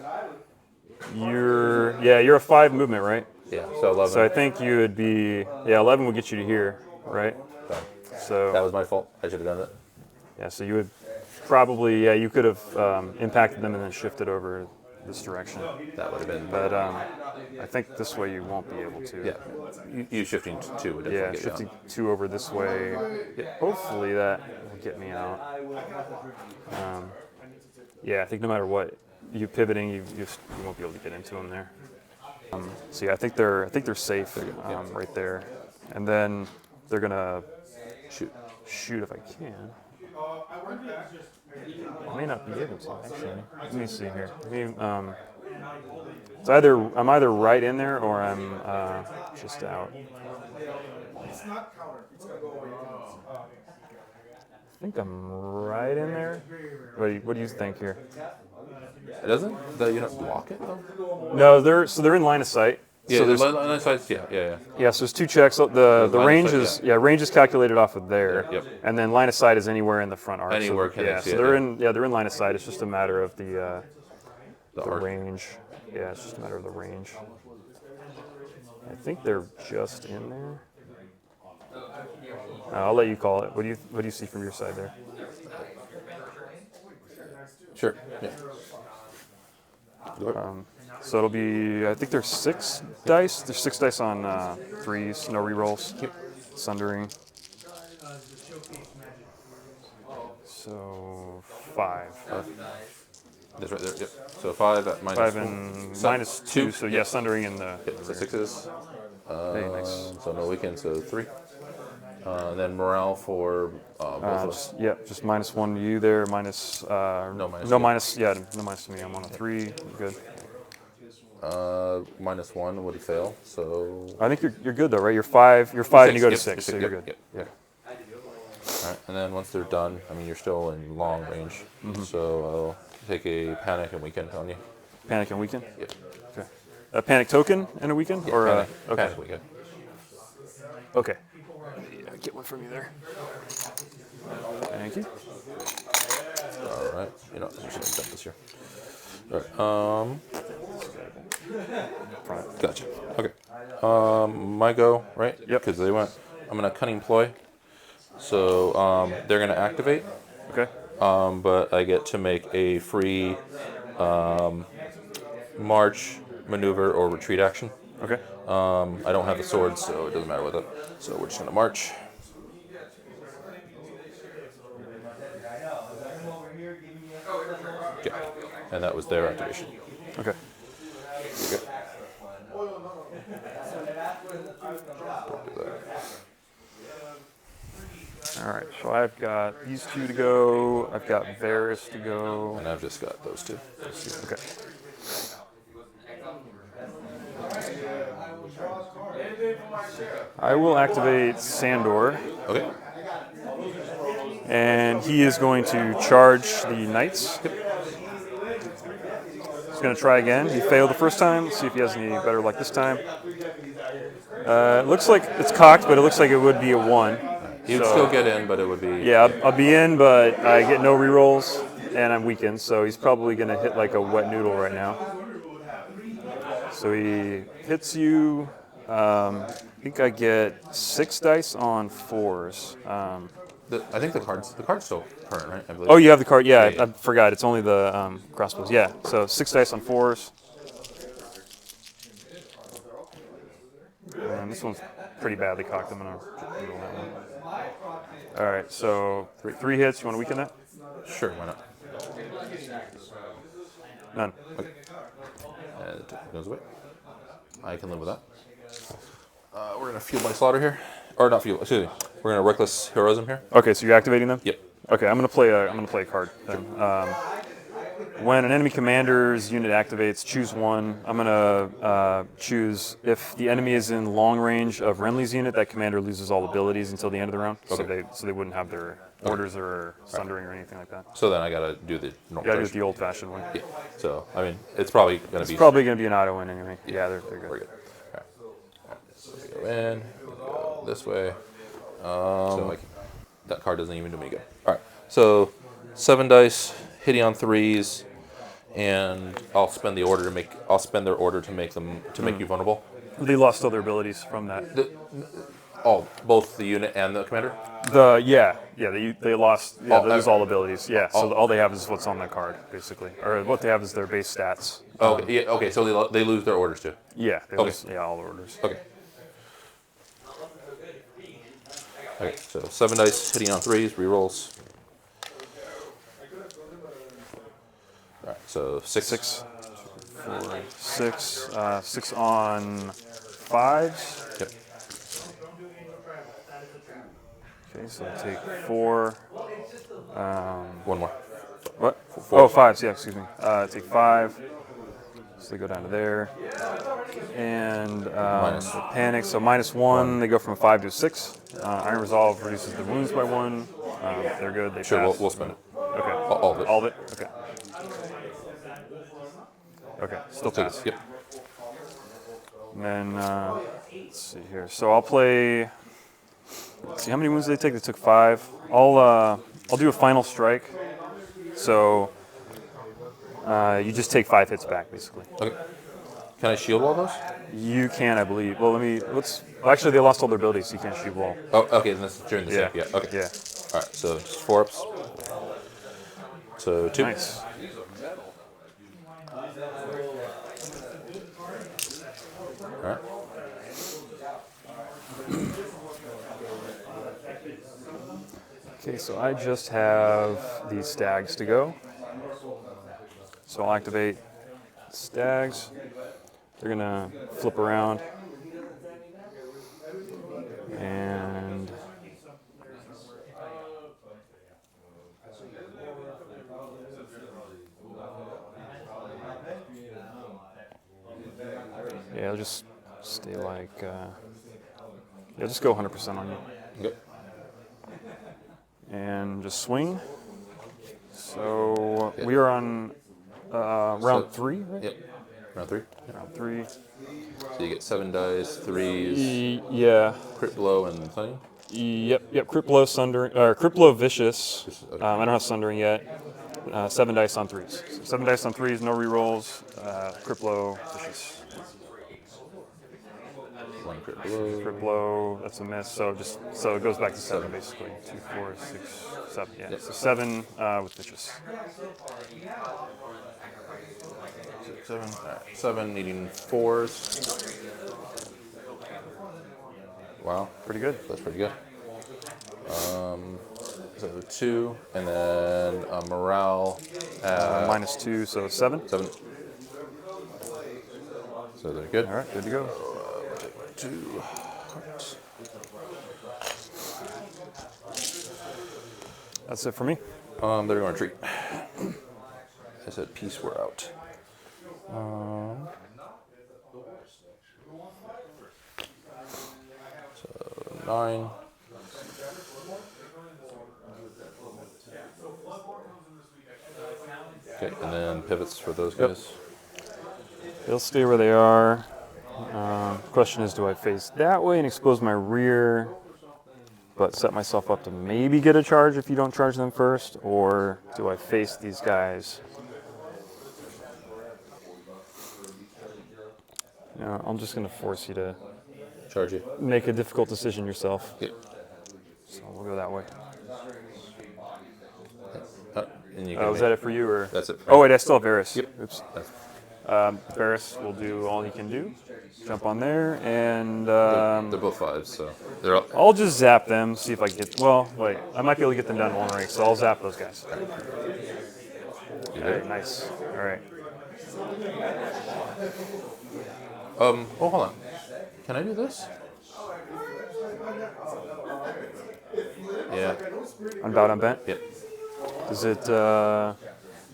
you're a 5 movement, right? Yeah, so 11. So I think you would be 11 would get you to here, right? Done. So That was my fault. I should have done it. yeah, so you would probably you could have impacted them and then shifted over this direction. That would have been. But I think this way you won't be able to. Yeah. You shifting to 2 would definitely Yeah, get shifting you on. 2 over this way. Hopefully that will get me out. Yeah, I think no matter what, you pivoting, you won't be able to get into them there. So yeah, I think they're safe right there, and then they're gonna shoot if I can. I may not be able to actually. Let me see here. It's I'm either right in there or I'm just out. I think I'm right in there. What do you think here? It doesn't? You don't block it though? No, they're in line of sight. Yeah, so there's, yeah. so there's 2 checks. The line of range sight, is range is calculated off of there. Yep. And then line of sight is anywhere in the front arc. Anywhere so, connects, so yeah, they're yeah. in line of sight. It's just a matter of the arc. range. Yeah, it's just a matter of the range. I think they're just in there. I'll let you call it. What do you see from your side there? Sure. Yeah. So it'll be, I think there's 6 dice. There's 6 dice on 3s, no rerolls. Sundering. So 5. That's right there. Yep. So 5 at minus 5 and minus 2. So yeah, sundering in the. So 6s. Hey, nice. So no weekend, so 3. And then morale for both of us. Just minus 1 to you there. Minus. No minus. No minus. Yeah, no minus to me. I'm on a 3. Good. Minus 1 would fail. So. I think you're good though, right? You're 5. You're 5 and you go to 6, so you're good. Yep. Yeah. All right, and then once they're done, I mean, you're still in long range, so I'll take a panic and weekend on you. Panic and weaken. Yep. Okay. A panic token and a weekend? Or Panic, okay. Panic weekend. Okay. Yeah, get one from you there. Thank you. All right. You know, I should have done this here. All right. Gotcha. Okay. My go, right? Yep. Because they went. I'm gonna cunning ploy. So they're gonna activate, Okay. but I get to make a free march, maneuver, or retreat action. Okay. I don't have the swords, so it doesn't matter with it. So we're just gonna march. Okay. And that was their activation. Okay. Okay. All right. So I've got these two to go. I've got Varys to go. And I've just got those two. Okay. I will activate Sandor, Okay. and he is going to charge the knights. He's going to try again. He failed the first time. Let's see if he has any better luck this time. It looks like it's cocked, but it looks like it would be a 1. He would still get in, but it would be. Yeah, I'll be in, but I get no rerolls, and I'm weakened, so he's probably going to hit like a wet noodle right now. So he hits you. I think I get 6 dice on 4s. I think the card's still current, right? I believe. Oh, you have the card? Yeah, Yeah. I forgot. It's only the crossbows. Yeah, so 6 dice on 4s. And this one's pretty badly cocked. I'm going to roll that one. All right, so 3 hits. You want to weaken that? Sure, why not? None. Okay. And it goes away. I can live with that. We're gonna fuel by slaughter here, or not fuel. Excuse me. We're gonna reckless heroism here. Okay, so you're activating them? Yep. Okay, I'm gonna play a card then. When an enemy commander's unit activates, choose one. I'm gonna choose if the enemy is in long range of Renly's unit. That commander loses all abilities until the end of the round, Okay. so they wouldn't have their orders or sundering or anything like that. So then I gotta do the You normal. gotta do it version. the old-fashioned one. Yeah. So I mean, it's probably gonna be. Probably gonna be an auto win anyway. Yeah, they're We're good. good. All right. So we go in. We go this way. So that card doesn't even do me good. All right. So 7 dice, hitting on 3s, and I'll spend their order to make you vulnerable. They lost all their abilities from that. Both the unit and the commander. They lost. Yeah, Oh, they lose okay. all abilities. Yeah, so all they have is what's on the card, basically, or what they have is their base stats. Okay. Yeah. Okay. So they lose their orders too. Yeah, they Okay. lose, all the orders. Okay. Okay. So 7 dice, hitting on 3s, rerolls. All right. So 6. 6, 4, 6, 6 on 5s. Yep. Okay, so I take 4. One more. What? Oh, 5s. Yeah, excuse me. I take 5. So they go down to there. And Minus. panic. So -1. They go from a 5 to a 6. Iron Resolve reduces their wounds by 1. They're good. They Sure. pass. We'll spend it. Okay. All of it. All of it. Okay. Okay. Still So, pass. yep. And then let's see here. So I'll play. Let's see how many wounds did they take? They took 5. I'll do a final strike. So you just take 5 hits back, basically. Okay. Can I shield wall those? You can, I believe. Well, actually, they lost all their abilities, so you can't shoot wall. Oh, okay. Then this is during the Yeah. save. Yeah. Okay. Yeah. All right. So just 4 ups. So 2. Nice. All right. Okay, so I just have these stags to go. So I'll activate stags. They're gonna flip around. And yeah, I'll just stay like just go 100% on you. Okay. And just swing. So we are on round 3, right? Yep. Round 3. Round 3. So you get 7 dice, 3s, Yeah. crit blow, and thing. Yep. Crit blow, sundering, or crit blow, vicious. Okay. I don't have sundering yet. 7 dice on 3s. So 7 dice on 3s, no rerolls. Crit blow, vicious. 1 crit blow. Crit blow, that's a miss. So it goes back to 7 basically. 2, 4, 6, 7. Yeah. Yep. So 7 with vicious. 7. Alright, 7 needing 4s. Wow, Pretty good. that's pretty good. So 2, and then morale at -2, so 7. 7. So they're good. All right, good to go. 2 hearts. That's it for me. They're going to retreat. I said peace, we're out. So 9. Okay, and then pivots for those guys. They'll stay where they are. Question is, do I face that way and expose my rear, but set myself up to maybe get a charge if you don't charge them first, or do I face these guys? I'm just going to force you to Charge you. make a difficult decision yourself. Okay. So we'll go that way. And you can Was that it for you, or? That's it. Oh wait, I still have Varys. Yep. Oops. That's- Varys will do all he can do. Jump on there, and they're both 5s, so they're all. I'll just zap them, see if I can get. Well, wait, I might be able to get them down to 1 rank, so I'll zap those guys. You All right, there? nice. All right. Oh, hold on. Can I do this? Yeah. Unbowed, unbent. Yep. Does it?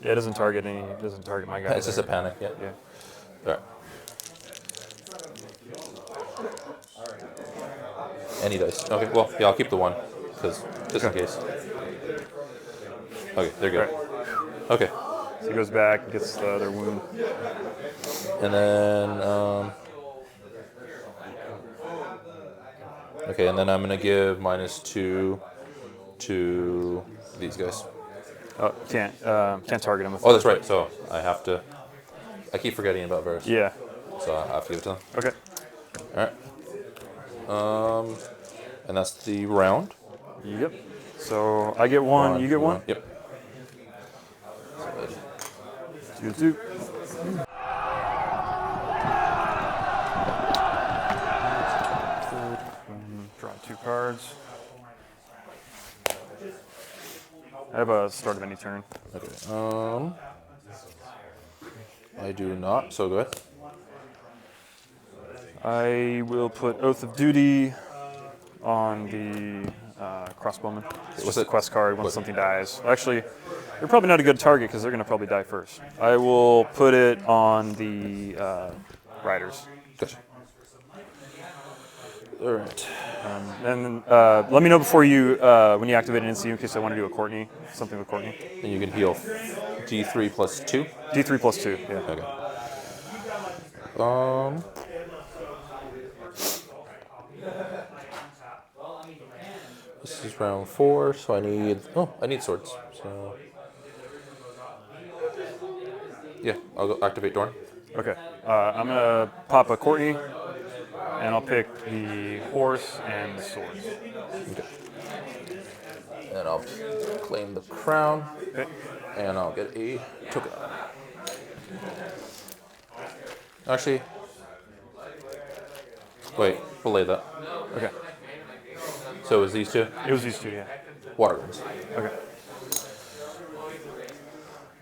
Yeah, it doesn't target any. It doesn't target my guy. It's just a panic. Yeah. Yeah. All right. Any dice. Okay. Well, yeah, I'll keep the 1 because just in case. Okay, they're good. Okay, So he goes back, gets the other wound. and then okay, and then I'm gonna give -2 to these guys. Oh, can't target him with. Oh, that's right. So I have to. I keep forgetting about Varys. Yeah. So I have to give it to them. Okay. All right. And that's the round. Yep. So I get one. You get one. Yep. 2-2. Draw 2 cards. I have a start of any turn. Okay. I do not. So go ahead. I will put Oath of Duty on the crossbowman. It's just a quest card when something dies. Actually, they're probably not a good target because they're going to probably die first. I will put it on the riders. Gotcha. All right. And let me know before you, when you activate an NC in case I want to do a Courtney, something with Courtney. And you can heal D3 plus 2. D3 plus 2, yeah. Okay. This is round 4, so I need swords. So yeah, I'll go activate Dorn. Okay. I'm going to pop a Courtney, and I'll pick the horse and the sword. Okay. And I'll claim the crown, Okay. and I'll get a token. Actually, wait, belay that. Okay. So it was these 2? It was these 2, yeah. Water runes. Okay.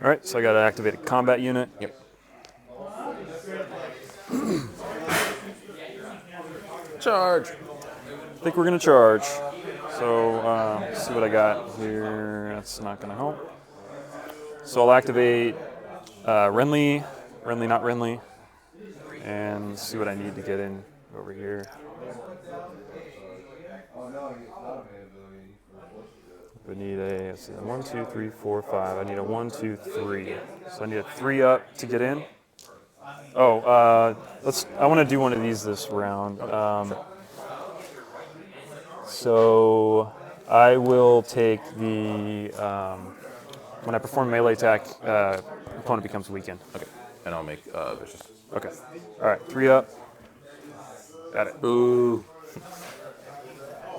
All right, so I got to activate a combat unit. Yep. Charge. I think we're going to charge. So let's see what I got here. That's not going to help. So I'll activate Renly, not Renly, and see what I need to get in over here. We need a 1, 2, 3, 4, 5. I need a 1, 2, 3. So I need a 3 up to get in. Oh, I want to do one of these this round. So I will take the when I perform melee attack, opponent becomes weakened. Okay. And I'll make vicious. Okay. All right, 3 up. Got it. Ooh.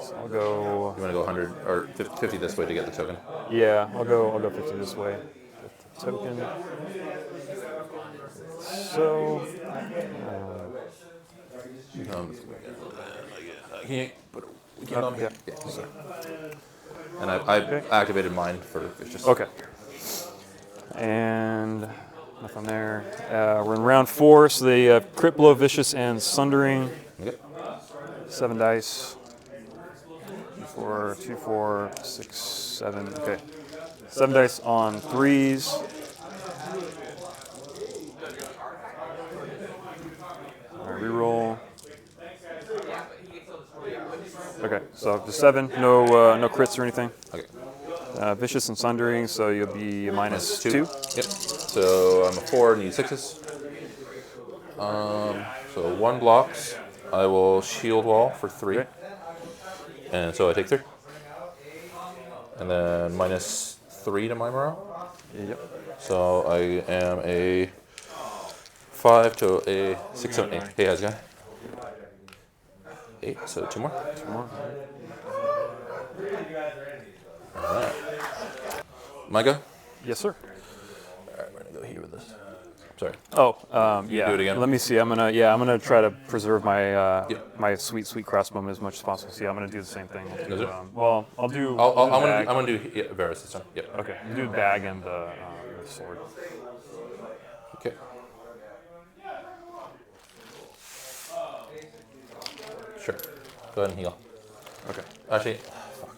So I'll go. You want to go 100 or 50 this way to get the token? Yeah, I'll go 50 this way. Get the token. So. Can you put a weekend on me? Yeah. Yeah. And I've activated mine for vicious. Okay. And nothing there. We're in round 4, so they crit blow, vicious, and sundering. Okay. 7 dice. 4, 2, 4, 6, 7. Okay. 7 dice on 3s. All right, reroll. Okay, so just 7. No crits or anything. Okay. Vicious and sundering, so you'll be minus 2. Yep. So I'm a 4 and use 6s. So 1 blocks. I will shield wall for 3. Okay. And so I take 3. And then minus 3 to my morale. Yep. So I am a 5 to a 6, 7, 8. Hey, how's it going? 8, so 2 more. 2 more. Alright. My go? Yes, sir. Alright, we're gonna go here with this. Sorry. Oh, yeah. do it again? Let me see. I'm gonna try to preserve my my sweet crossbowman as much as possible. So yeah, I'm gonna do the same thing. I'll do, well, I'll do. I'm gonna do Varys this time. Yep. Okay. Do the bag and the sword. Okay. Sure. Go ahead and heal. Okay. Actually, fuck.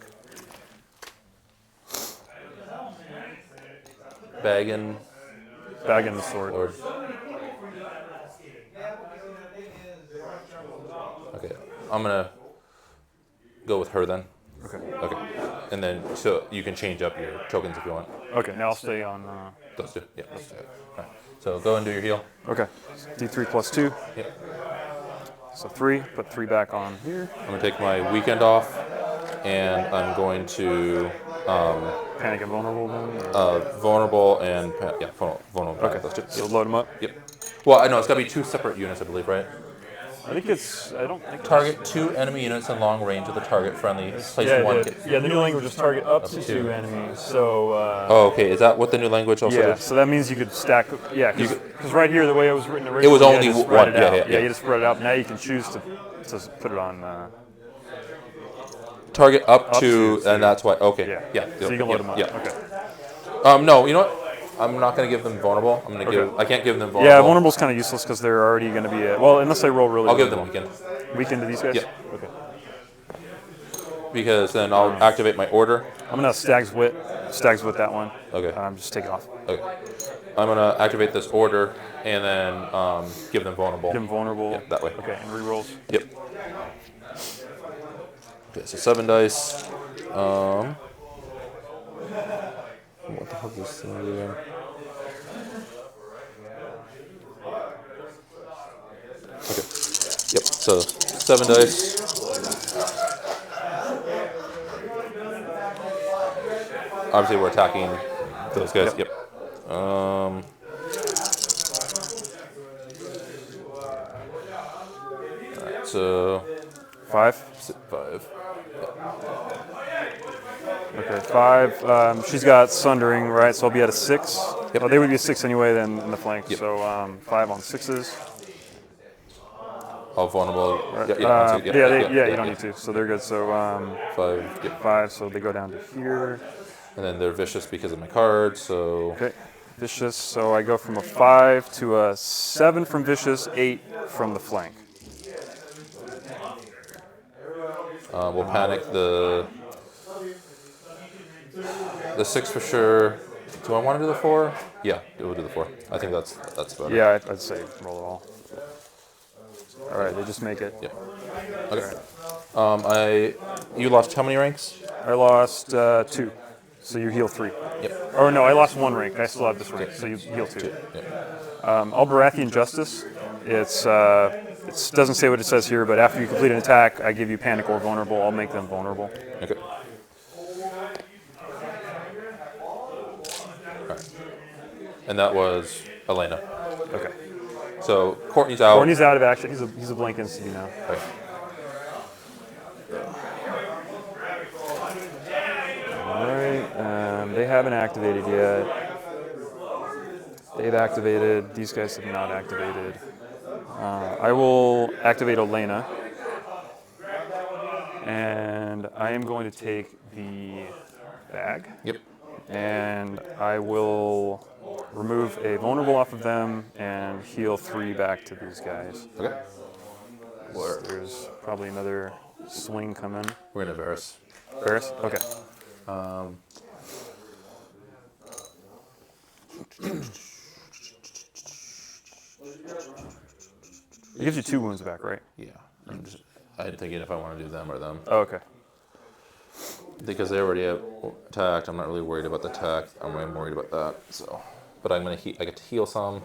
Bag and the sword. Lord. Okay, I'm gonna go with her then. Okay. Okay, and then so you can change up your tokens if you want. Okay. Now I'll stay on. Those two. Yeah. Those two. All right. So go and do your heal. Okay. D3 plus 2. Yep. So 3. Put 3 back on here. I'm gonna take my weekend off, and I'm going to Panic and vulnerable then. Or? vulnerable and vulnerable. Okay. Those two. So Yep. load them up. Yep. Well, I know it's got to be 2 separate units, I believe, right? I think it's. I don't think. Target 2 enemy units in long range of the target friendly. Place Yeah, 1. the new language is target up to 2 enemies. So. Oh, okay. Is that what the new language also Yeah, did? so that means you could stack. Yeah, because right here, the way it was written originally, It was you had only to spread one, it out. yeah. You just spread it out. Now you can choose to put it on. Target up to, to, and that's why. Okay. Yeah. Yeah. So you can load them up. Yeah. Okay. No, you know what? I'm not going to give them vulnerable. I'm going to give. I can't give them vulnerable. Yeah, vulnerable's kind of useless because they're already going to be. Well, unless they roll really. I'll give really them well. weekend. Weekend to these guys. Yeah. Okay. Because then I'll activate my order. I'm gonna stags wit that one. Okay. Just take it off. Okay. I'm going to activate this order and then give them vulnerable. Give them vulnerable. Yeah, that way. Okay, and rerolls. Yep. Okay, so 7 dice. What the fuck is this thing doing? Okay. Yep. So 7 dice. Obviously, we're attacking those guys. Yep. Alright, so 5. 5. Okay, 5. She's got sundering, right? So I'll be at a 6. Yep. Well, they would be a 6 anyway, then in the flank. Yep. So 5 on 6s. All vulnerable. You don't need to. So they're good. So 5. Yep. 5. So they go down to here. And then they're vicious because of my card. So Okay, vicious. So I go from a 5 to a 7 from vicious, 8 from the flank. we'll panic the 6 for sure. Do I want to do the 4? Yeah, we'll do the 4. I think that's better. Yeah, I'd say roll it all. All right, they just make it. Yeah. Okay. You lost how many ranks? I lost 2. So you heal 3. Yep. Or no, I lost 1 rank. I still have this rank, so you heal 2. Yep. All Baratheon Justice. It doesn't say what it says here, but after you complete an attack, I give you panic or vulnerable. I'll make them vulnerable. Okay. Alright. And that was Elena. Okay. So Courtney's out. Courtney's out of action. He's a blank entity now. Okay. All right. They haven't activated yet. They've activated. These guys have not activated. I will activate Elena. And I am going to take the bag. Yep. And I will remove a vulnerable off of them and heal 3 back to these guys. Okay. There's probably another swing coming. We're gonna Varys. Varys? Okay. It gives you 2 wounds back, right? Yeah. I'm thinking if I want to do them or them. Oh, okay. Because they already have attacked, I'm not really worried about the attack. I'm really worried about that. So, but I'm gonna I get to heal some.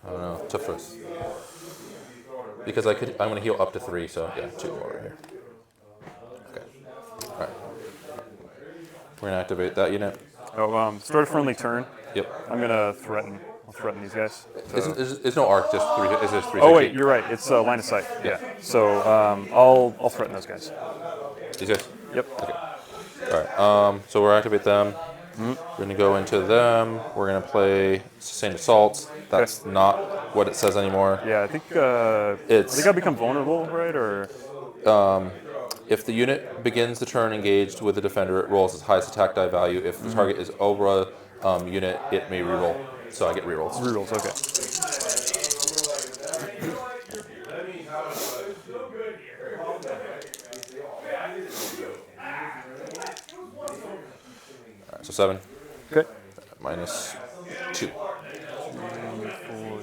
I don't know. Tough choice. Because I'm gonna heal up to 3. So yeah, 2 more right here. Okay. All right. We're gonna activate that unit. Oh, start a friendly turn. Yep. I'm gonna threaten. I'll threaten these guys. So. It's no arc, just 3. It's just 3. Oh wait, you're right. It's line of sight. Yeah. So I'll threaten those guys. These guys. Yep. Okay. All right. So we'll activate them. We're gonna go into them. We're gonna play sustained assaults. That's not what it says anymore. Yeah, I think I become vulnerable, right? Or if the unit begins the turn engaged with the defender, it rolls its highest attack die value. If the target is over a unit, it may reroll. So I get rerolls. Rerolls, okay. All right, so 7. Okay. Minus 2. 3, 4,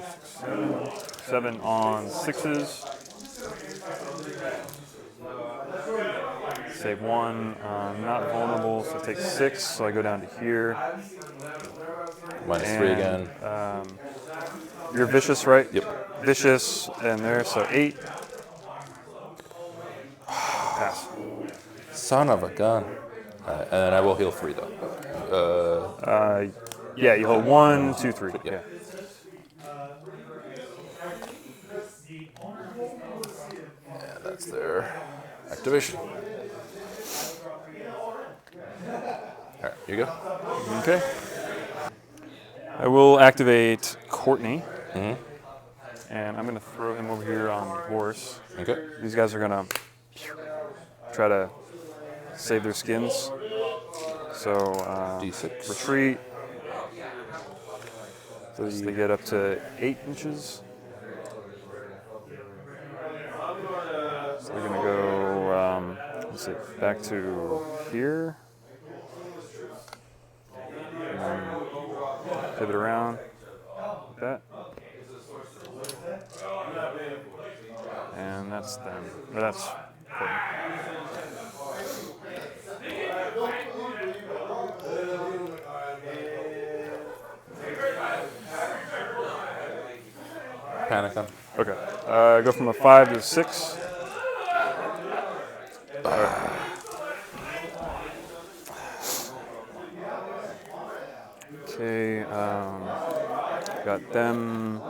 6, 7 on 6s. Save 1. Not vulnerable, so take 6. So I go down to here. Minus 3 again. You're vicious, right? Yep. Vicious, and there, so 8. Pass. Son of a gun. All right, and then I will heal 3 though. Yeah, you hold 1, 2, 3. Yeah. Yeah. And that's their activation. All right, here you go. Okay. I will activate Courtney. And I'm going to throw him over here on the horse. Okay. These guys are going to try to save their skins. So D6. retreat. So they get up to 8 inches. So they're going to go, let's see, back to here. And then pivot around like that. And that's them. Or that's Courtney. Panic them. Okay. Go from a 5 to a 6. Okay. Got them.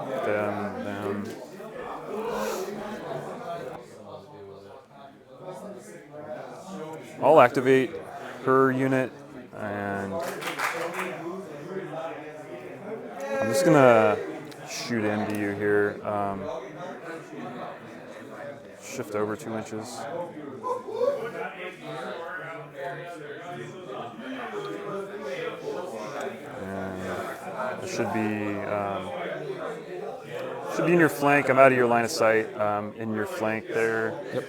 I'll activate her unit, and I'm just gonna shoot into you here. Shift over 2 inches. And it should be in your flank. I'm out of your line of sight. In your flank there. Yep.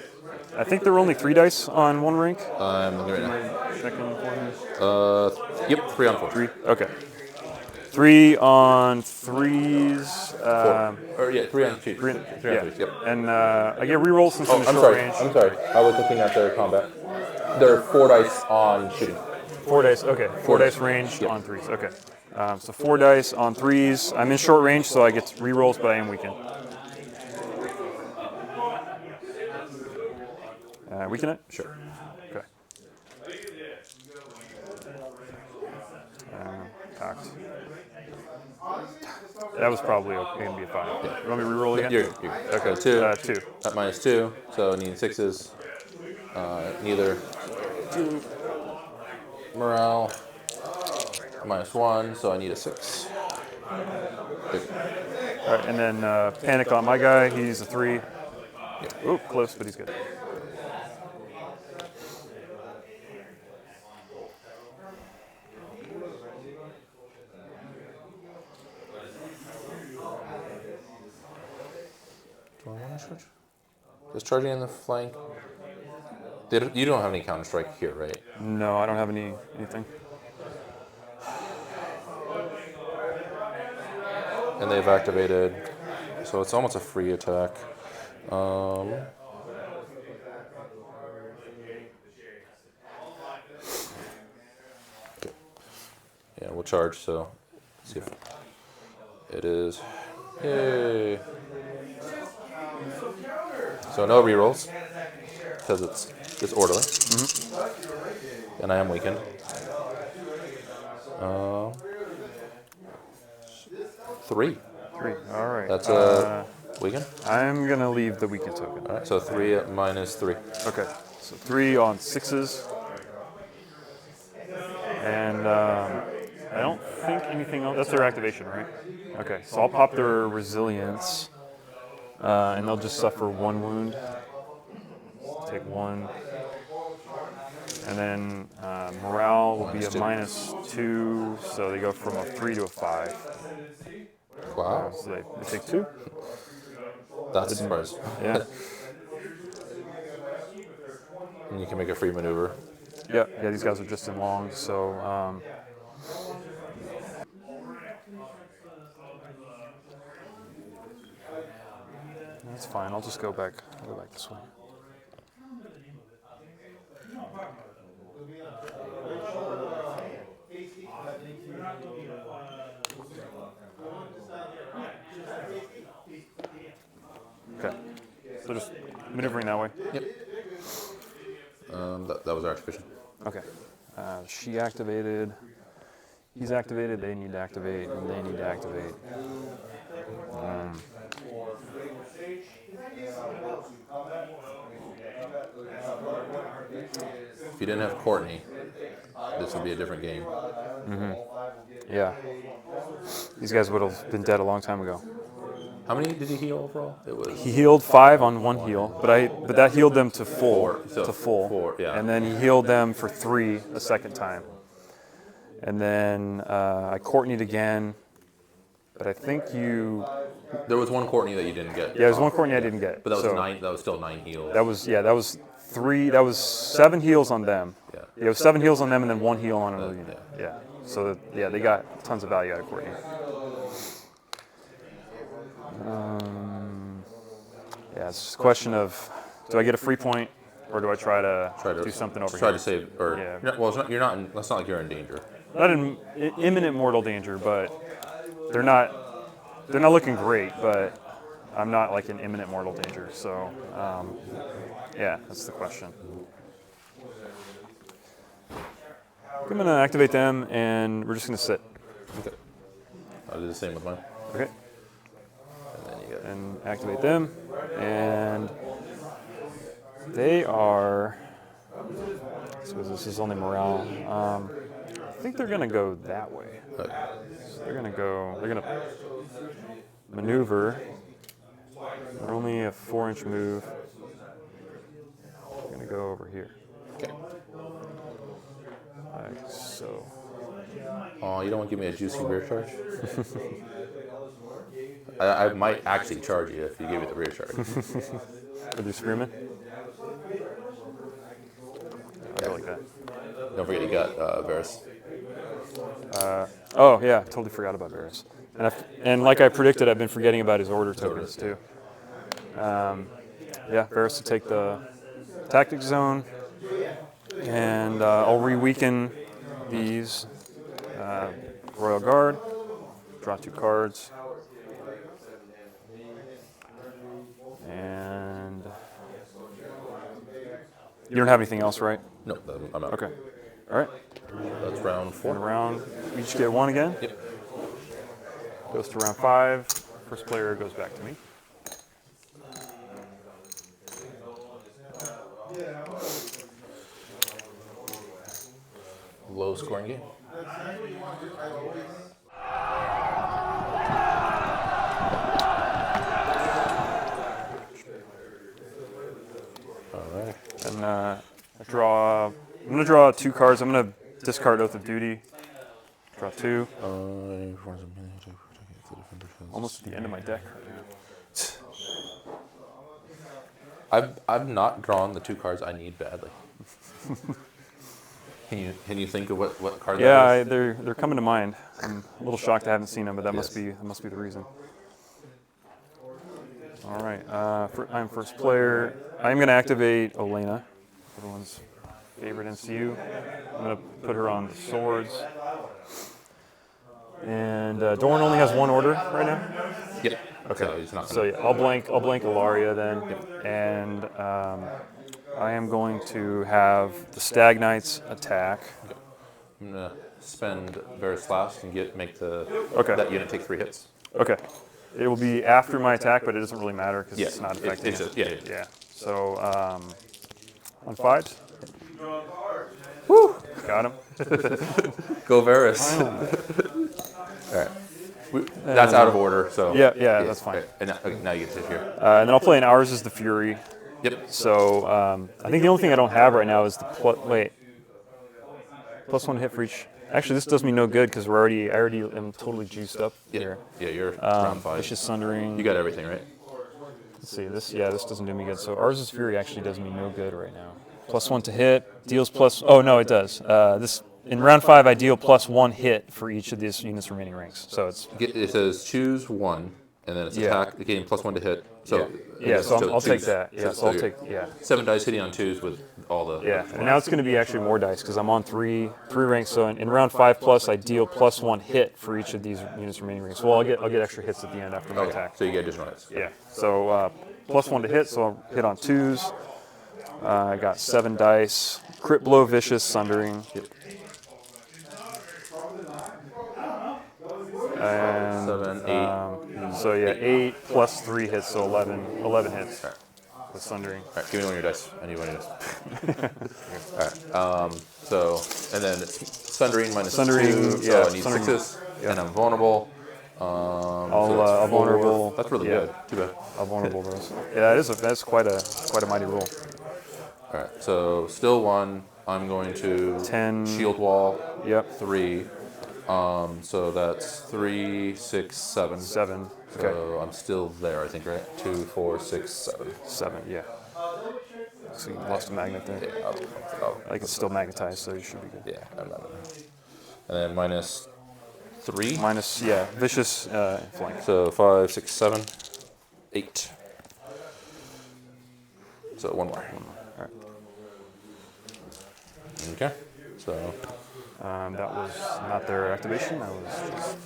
I think there were only 3 dice on 1 rank. I'm looking right now. Checking for me. Yep, 3 on 4. 3. Okay. 3 on 3s. 3 on 2. 3 on Yeah. 3s, yep. And I get reroll since I'm in I'm short sorry. range. I'm sorry. I was looking at their combat. They're 4 dice on shooting. 4 dice. Okay. 4 dice range on 3s. Okay. So 4 dice on 3s. I'm in short range, so I get rerolls, but I am weakened. Weaken it? Sure. Okay. Cocked. That was probably going to be a 5. Yeah. You want me to reroll again? You're Okay. 2. 2. At -2, so I need 6s. Neither. 2. Morale. -1, so I need a 6. Good. All right, and then panic on my guy. He's a 3. Yeah. Ooh, close, but he's good. Do I want to charge? Does charging in the flank? You don't have any counter strike here, right? No, I don't have anything. And they've activated, so it's almost a free attack. Yeah, we'll charge. So let's see if it is. Yay! So no rerolls because it's orderly, and I am weakened. 3. 3. All right. That's a weaken. I'm going to leave the weaken token. All right, so 3 at -3. Okay. So 3 on 6s. And I don't think anything else. That's their activation, right? Okay. So I'll pop their resilience. And they'll just suffer 1 wound. Take 1. And then morale will be a -2. So they go from a 3 to a 5. Wow, So they take 2. that's a surprise. Yeah. And you can make a free maneuver. Yeah, these guys are just in long, so that's fine. I'll just go back this way. Okay. So just maneuvering that way. Yep. That was our activation. Okay. She activated. He's activated. They need to activate, and they need to activate. If you didn't have Courtney, this would be a different game. Yeah. These guys would have been dead a long time ago. How many did he heal overall? It was He healed 5 on 1 heal, but that healed them to full. 4. So to full. 4, yeah. And then he healed them for 3 a second time. And then I Courtneyed again, but I think you. There was one Courtney that you didn't get. Yeah, there's one Courtney I didn't get. But that was so 9. That was still 9 heals. That was 3. That was 7 heals on them. Yeah. Yeah, it was 7 heals on them, and then 1 heal on another Yeah. unit. Yeah. So they got tons of value out of Courtney. Yeah, it's just a question of, do I get a free point, or do I try to do something over try here? to save, or Yeah. well, it's not, you're not. That's not like you're in danger. Not in imminent mortal danger, but they're not looking great, but I'm not like in imminent mortal danger. So, yeah, that's the question. I'm gonna activate them, and we're just gonna sit. Okay. I'll do the same with mine. Okay. And then you got. And activate them, and they are. So this is only morale. I think they're gonna go that way. Okay. So they're gonna maneuver. They're only a 4-inch move. They're gonna go over here. Okay. Like so. Oh, you don't want to give me a juicy rear charge? I might actually charge you if you give me the rear charge. With your spearman? I go like that. Don't forget you got Varys. Oh yeah, totally forgot about Varys. And like I predicted, I've been forgetting about his order tokens too. Yeah, Varys to take the tactic zone, and I'll re-weaken these Royal Guard. Draw 2 cards, and you don't have anything else, right? No, I'm out. Okay. All right. That's round And 4. round, we each get 1 again. Yep. Goes to round 5. First player goes back to me. Low scoring game. All right. And I draw. I'm gonna draw 2 cards. I'm gonna discard Oath of Duty. Draw 2. Almost at the end of my deck right now. I've not drawn the 2 cards I need badly. Can you think of what card that is? They're coming to mind. I'm a little shocked I haven't seen them, but that must be the reason. All right. I'm first player. I'm going to activate Olenna, everyone's favorite NCU. I'm going to put her on the swords. And Dorn only has 1 order right now. Yep. Okay. So he's not So yeah, I'll blank Ilaria then, and I am going to have the Stag Knights attack. I'm gonna spend Varys last and make Okay. that unit take 3 hits. Okay. It will be after my attack, but it doesn't really matter because Yeah, it's not it's affecting. just- yeah. Yeah. So on 5s. Woo! Got him. Go Varys. All right. That's out of order, so. Yeah, that's fine. Okay. And now you get to here. And then I'll play an Ours is the Fury. Yep. So I think the only thing I don't have right now is the +1 hit for each. Actually, this does me no good because I already am totally juiced up here. Yeah, you're round 5. Vicious Sundering. You got everything, right? Let's see, this doesn't do me good. So Ours is Fury actually does me no good right now. +1 to hit, deals plus. Oh no, it does. In round 5, I deal +1 hit for each of these units' remaining ranks. So it's It says choose 1, and then it's attack, again, +1 to hit. So so I'll take that. Yeah, so I'll you're take 7 dice hitting on 2s with all the. And now it's going to be actually more dice because I'm on three ranks. So in round 5+, I deal +1 hit for each of these units' remaining ranks. Well, I'll get extra hits at the end after my attack. So you get additional hits. Yeah. So +1 to hit, so I'll hit on 2s. I got 7 dice. Crit blow, vicious, sundering. And 7, 8. so 8 plus 3 hits, so 11 hits with sundering. All right, give me one of your dice. I need one of your dice. All right. So, and then it's sundering minus Sundering, 2, so I need sundering, 6s, and I'm vulnerable. I'll that's vulnerable. That's really good. Too bad. I'll vulnerable those. Yeah, that's quite a mighty roll. All right, so still 1. I'm going to 10. shield wall. Yep. 3. So that's 3, 6, 7. 7. So Okay. I'm still there, I think, right? 2, 4, 6, 7. 7. Yeah. So you lost a magnet there. Yeah, I think it's still magnetized, so you should be good. yeah, I'm not. And then minus 3. Minus vicious flank. So 5, 6, 7, 8. So 1 more. All right. Okay. So That was not their activation. That was just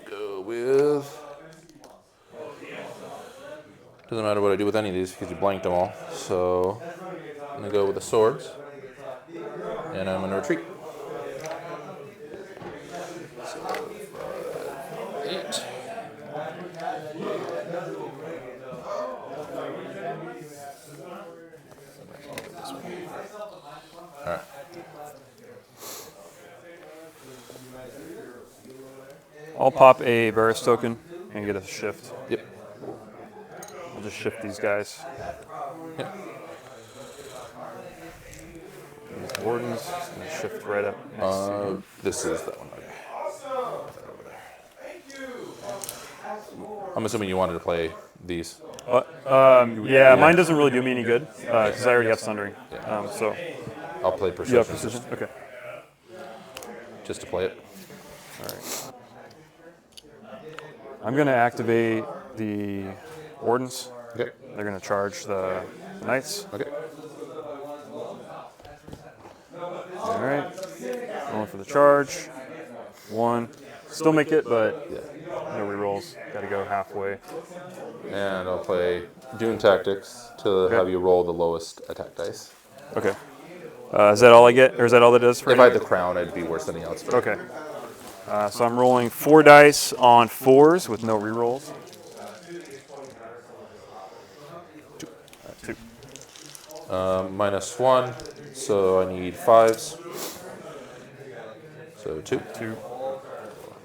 go with. Doesn't matter what I do with any of these because you blanked them all. So I'm gonna go with the swords, and I'm gonna retreat. So 5, 8. All right. I'll pop a Varys token and get a shift. Yep. I'll just shift these guys. Yep. These wardens, just gonna shift right up. Next to This is that one. Okay. I'm assuming you wanted to play these. mine doesn't really do me any good because I already have sundering. So I'll play you precision. have precision. Okay. just to play it. All right. I'm going to activate the Wardens. Okay. They're going to charge the Knights. Okay. All right. Going for the charge. 1. Still make it, but Yeah. no rerolls. Got to go halfway. And I'll play Dune Tactics to have you roll the lowest attack dice. Okay. Is that all I get, or is that all that does for If you? I had the crown, it'd be worse than anything else. But Okay. So I'm rolling 4 dice on 4s with no rerolls. 2. -1, so I need 5s. So 2. 2.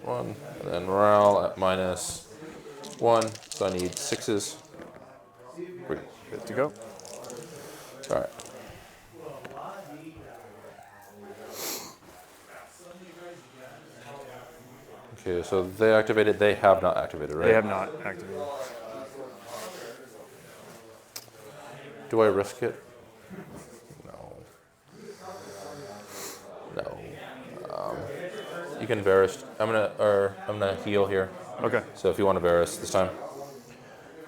1. And then morale at -1, so I need 6s. 3. Good to go. All right. Okay, so they activated. They have not activated, right? They have not activated. Do I risk it? No. No. You can Varus. I'm gonna heal here. Okay. So if you want to Varus this time,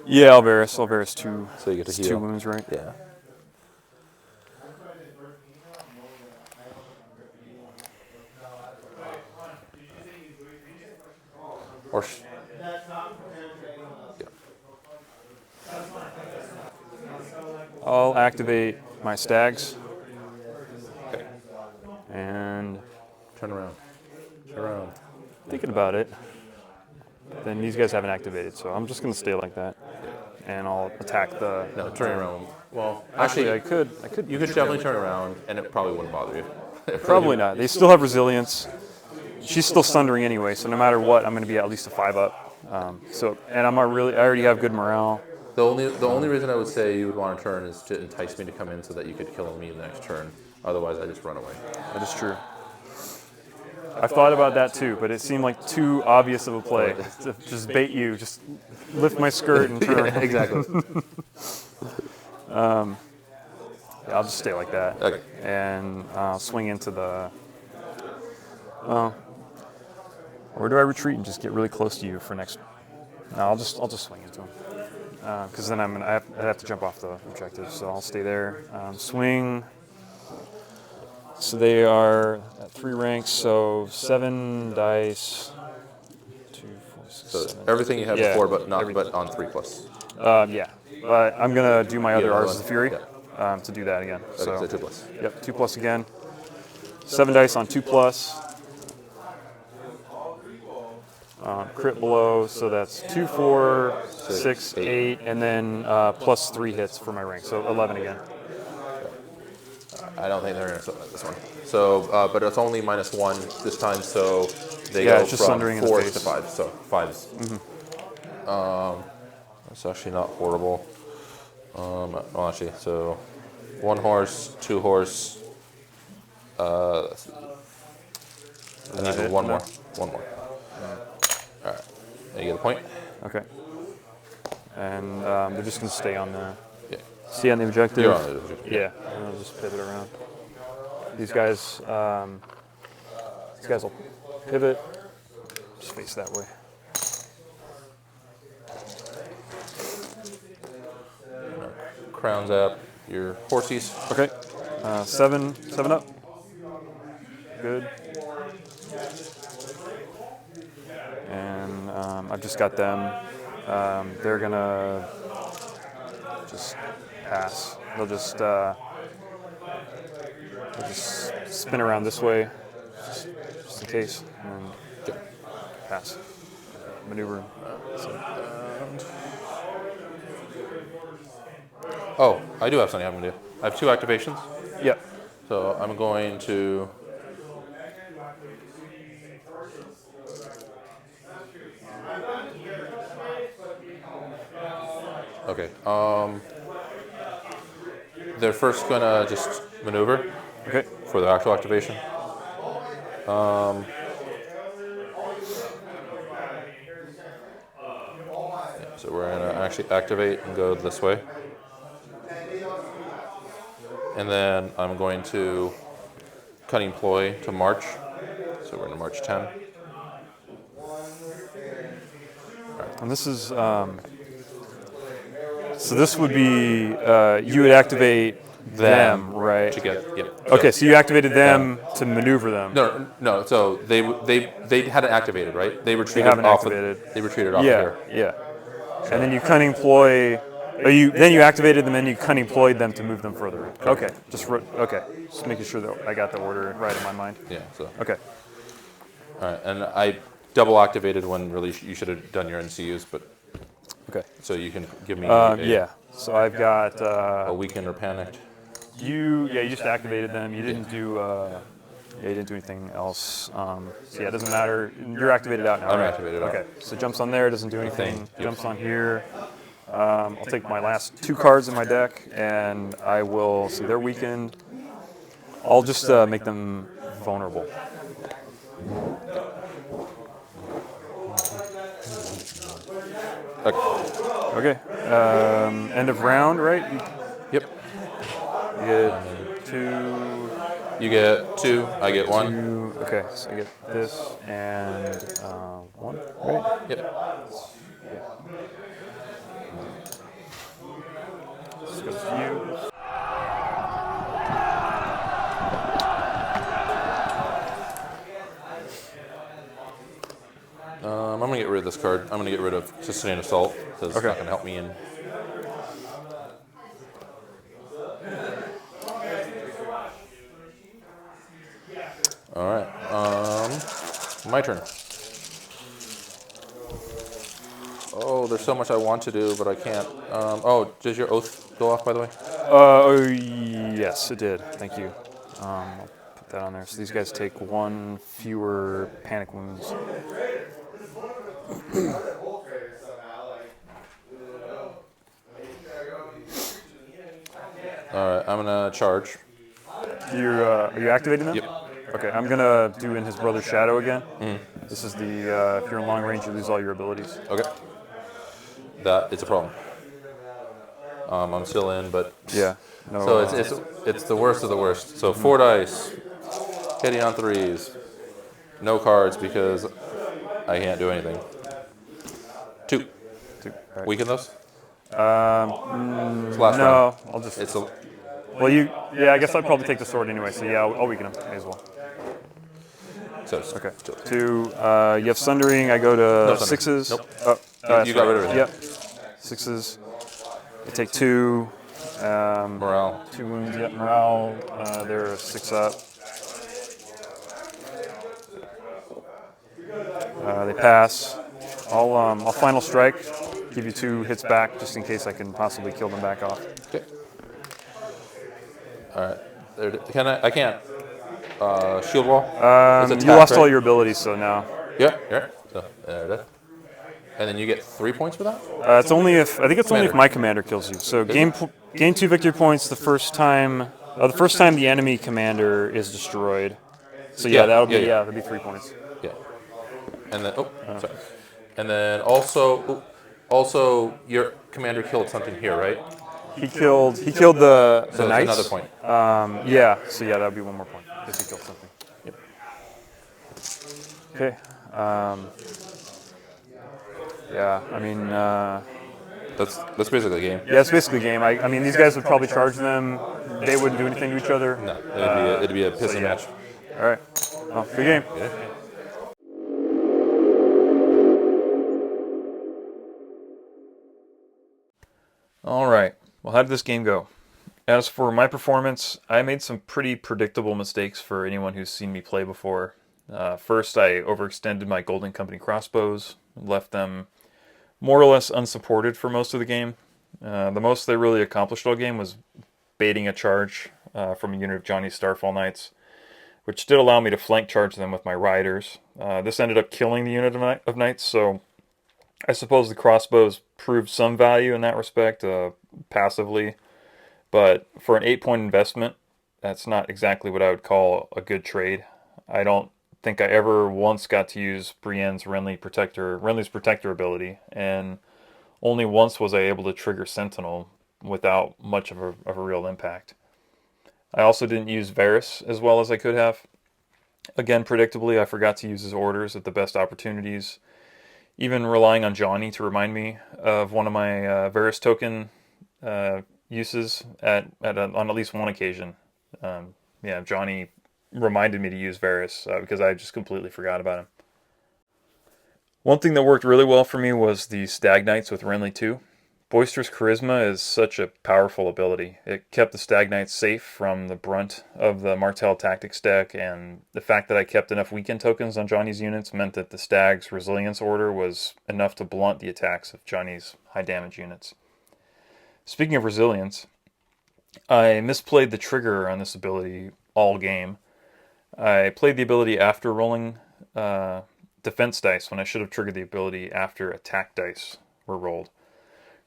Yeah, I'll Varus 2. so you get to It's heal. 2 wounds, right? Yeah. Or I'll activate my stags okay. and Turn around. Turn around. thinking about it. Then these guys haven't activated, so I'm just gonna stay like that, and I'll attack the. No, turn around. Well, Actually, actually, I could. you could definitely turn around, and it probably wouldn't bother you. Probably not. They still have resilience. She's still sundering anyway, so no matter what, I'm gonna be at least a 5 up. And I already have good morale. The only reason I would say you would want to turn is to entice me to come in so that you could kill me the next turn. Otherwise, I just run away. That is true. I thought about that too, but it seemed like too obvious of a play to just bait you, just lift my skirt and turn. Yeah, exactly. Yeah, I'll just stay like that. Okay. And swing into the. Or do I retreat and just get really close to you for next? No, I'll just swing into him. Because then I have to jump off the objective, so I'll stay there. Swing. So they are at 3 ranks, so 7 dice. 2, 4, 6, So 7. everything you had Yeah, before, but not everything. but on 3+. Yeah, but I'm gonna do my other Yeah, Arts of the Fury yeah. to do that again. Okay, So so 2+. yep, 2+ again. 7 dice on 2+. Crit blow, so that's 2, 4, 6, 8, and then plus 3 hits for my rank, so 11 again. I don't think they're going to submit this one. So, but it's only -1 this time, so they Yeah, go it's just from sundering in the 4s face. to 5. So 5s. That's actually not horrible. Well, actually, so 1 horse, 2 horse. Let's see. I need hit? one No. more. One more. All right. You get a point. Okay. And they're just gonna stay on the. Yeah. See on the objective. You're on the objective. Yeah, and I'll just pivot around. These guys will pivot. Just face that way. Crowns up your horsies. Okay. 7 up. Good. And I've just got them. They're gonna just pass. They'll just spin around this way, just in case, and then pass. Maneuver. Oh, I do have something I'm going to do. I have 2 activations. Yep. So I'm going to. Okay. They're first gonna just maneuver Okay. for the actual activation. So we're gonna actually activate and go this way. And then I'm going to cunning ploy to march So we're going to march 10. And this is so this would be you would activate them, right? To get, yep. Okay, so you activated them to maneuver them. No. So they had it activated, right? They retreated haven't off. activated. They retreated off Yeah, of here. yeah. And then you cunning employ. Then you activated them, and you cunning employed them to move them further. Okay, okay. Just making sure that I got the order right in my mind. Yeah. So. Okay. All right, and I double activated when really you should have done your NCUs, but Okay. so you can give me Yeah. So I've got a weakened or panicked. you just activated them. You didn't do. You didn't do anything else. So yeah, it doesn't matter. You're activated out now. I'm right? activated out. Okay. So jumps on there. Doesn't do anything. Yep. Jumps on here. I'll take my last 2 cards in my deck, and I will. So they're weakened. I'll just make them vulnerable. Okay. Okay. End of round, right? Yep. You get 2. You get 2. I get 1. 2. Okay, so I get this and 1, right? Yep. This goes to you. I'm gonna get rid of this card. I'm gonna get rid of Sustained Assault because it's not gonna help me in. All right. My turn. Oh, there's so much I want to do, but I can't. Oh, does your oath go off, by the way? Oh, yes, it did. Thank you. I'll put that on there. So these guys take 1 fewer panic wounds. All right, I'm gonna charge. Are you activating them? Yep. Okay, I'm gonna do in his brother's shadow again. This is the if you're in long range, you lose all your abilities. Okay. That it's a problem. I'm still in, but Yeah. No. so it's the worst of the worst. So 4 dice, hitting on 3s, no cards because I can't do anything. 2. 2. Right. Weaken those. It's last round. No, I'll just. It's a, Well, I guess I'd probably take the sword anyway. So yeah, I'll weaken him. May as well. so it's Okay. 2. You have sundering. I go to Sundering. 6s. Nope. Oh, you got rid of everything. Yep. 6s. I take 2. Morale. 2 wounds. Yep. Morale. They're 6 up. They pass. I'll final strike. Give you 2 hits back just in case I can possibly kill them back off. Okay. All right. Can I? I can't. Shield wall. It's attack, You lost right? all your abilities, so no. Yeah. Yeah. So there it is. And then you get 3 points for that. It's only if my commander kills you. So gain 2 victory points the first time the enemy commander is destroyed. So yeah, that'll be 3 points. Yeah. And then sorry. And then also your commander killed something here, right? He killed the So knights. that's another point. Yeah. So yeah, that would be 1 more point if he killed something. Yep. Okay. Yeah. I mean. That's basically the game. Yeah, it's basically a game. I mean, these guys would probably charge them. They wouldn't do anything to each other. No, it'd be a pissing yeah. match. All right. Well, good game. Yeah. All right. Well, how did this game go? As for my performance, I made some pretty predictable mistakes for anyone who's seen me play before. First, I overextended my Golden Company crossbows, left them more or less unsupported for most of the game. The most they really accomplished all game was baiting a charge from a unit of Johnny Starfall Knights, which did allow me to flank charge them with my riders. This ended up killing the unit of Knights, so I suppose the crossbows proved some value in that respect, passively. But for an 8-point investment, that's not exactly what I would call a good trade. I don't think I ever once got to use Brienne's Renly's Protector ability, and only once was I able to trigger Sentinel without much of a real impact. I also didn't use Varys as well as I could have, Again, predictably, I forgot to use his orders at the best opportunities, even relying on Johnny to remind me of one of my Varys token uses on at least one occasion. Yeah, Johnny reminded me to use Varys because I just completely forgot about him. One thing that worked really well for me was the Stag Knights with Renly 2. Boisterous Charisma is such a powerful ability. It kept the Stag Knights safe from the brunt of the Martell tactics deck, and the fact that I kept enough weekend tokens on Johnny's units meant that the Stag's Resilience order was enough to blunt the attacks of Johnny's high damage units. Speaking of Resilience, I misplayed the trigger on this ability all game. I played the ability after rolling defense dice when I should have triggered the ability after attack dice were rolled.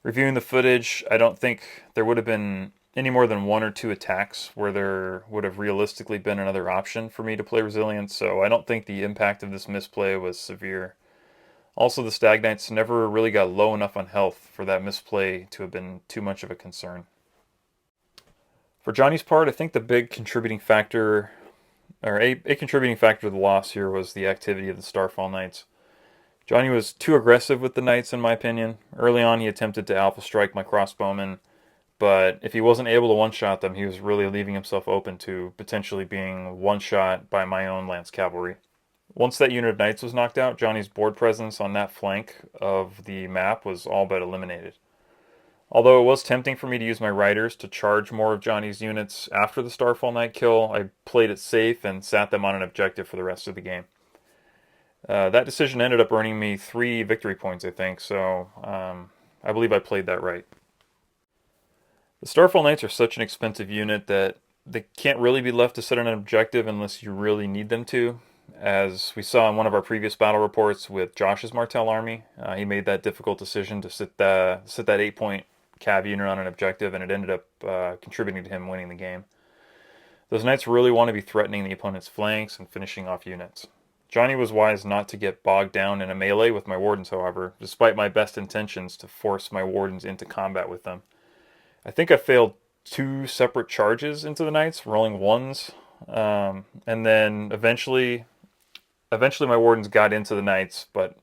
Reviewing the footage, I don't think there would have been any more than 1 or 2 attacks where there would have realistically been another option for me to play Resilience, so I don't think the impact of this misplay was severe. Also, the Stag Knights never really got low enough on health for that misplay to have been too much of a concern. For Johnny's part, I think the big contributing factor, or a contributing factor to the loss here was the activity of the Starfall Knights. Johnny was too aggressive with the Knights, in my opinion. Early on, he attempted to alpha strike my crossbowmen, but if he wasn't able to one-shot them, he was really leaving himself open to potentially being one-shot by my own Lance Cavalry. Once that unit of Knights was knocked out, Johnny's board presence on that flank of the map was all but eliminated. Although it was tempting for me to use my riders to charge more of Johnny's units after the Starfall Knight kill, I played it safe and sat them on an objective for the rest of the game. That decision ended up earning me 3 victory points, I think, so I believe I played that right. The Starfall Knights are such an expensive unit that they can't really be left to sit on an objective unless you really need them to. As we saw in one of our previous battle reports with Josh's Martell army, he made that difficult decision to sit that 8-point cav unit on an objective, and it ended up contributing to him winning the game. Those Knights really want to be threatening the opponent's flanks and finishing off units. Johnny was wise not to get bogged down in a melee with my Wardens, however, despite my best intentions to force my Wardens into combat with them. I think I failed 2 separate charges into the Knights, rolling 1s, and then eventually my Wardens got into the Knights, but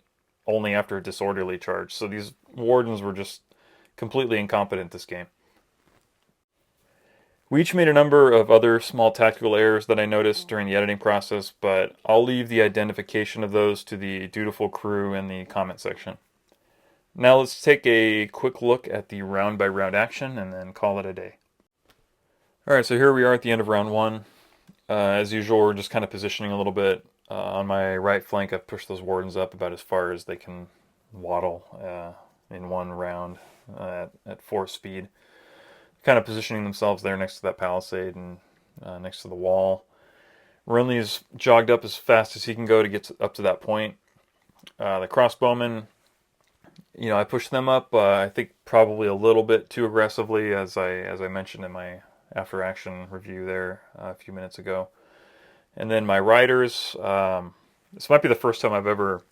only after a disorderly charge. So these Wardens were just completely incompetent this game. We each made a number of other small tactical errors that I noticed during the editing process, but I'll leave the identification of those to the dutiful crew in the comment section. Now let's take a quick look at the round-by-round action and then call it a day. Alright, so here we are at the end of round 1. As usual, we're just kind of positioning a little bit. On my right flank, I've pushed those Wardens up about as far as they can waddle in one round at 4 speed. Kind of positioning themselves there next to that palisade and next to the wall. Renly is jogged up as fast as he can go to get up to that point. The crossbowmen, I pushed them up. I think probably a little bit too aggressively, as I mentioned in my after action review there a few minutes ago. And then my riders. This might be the first time I've ever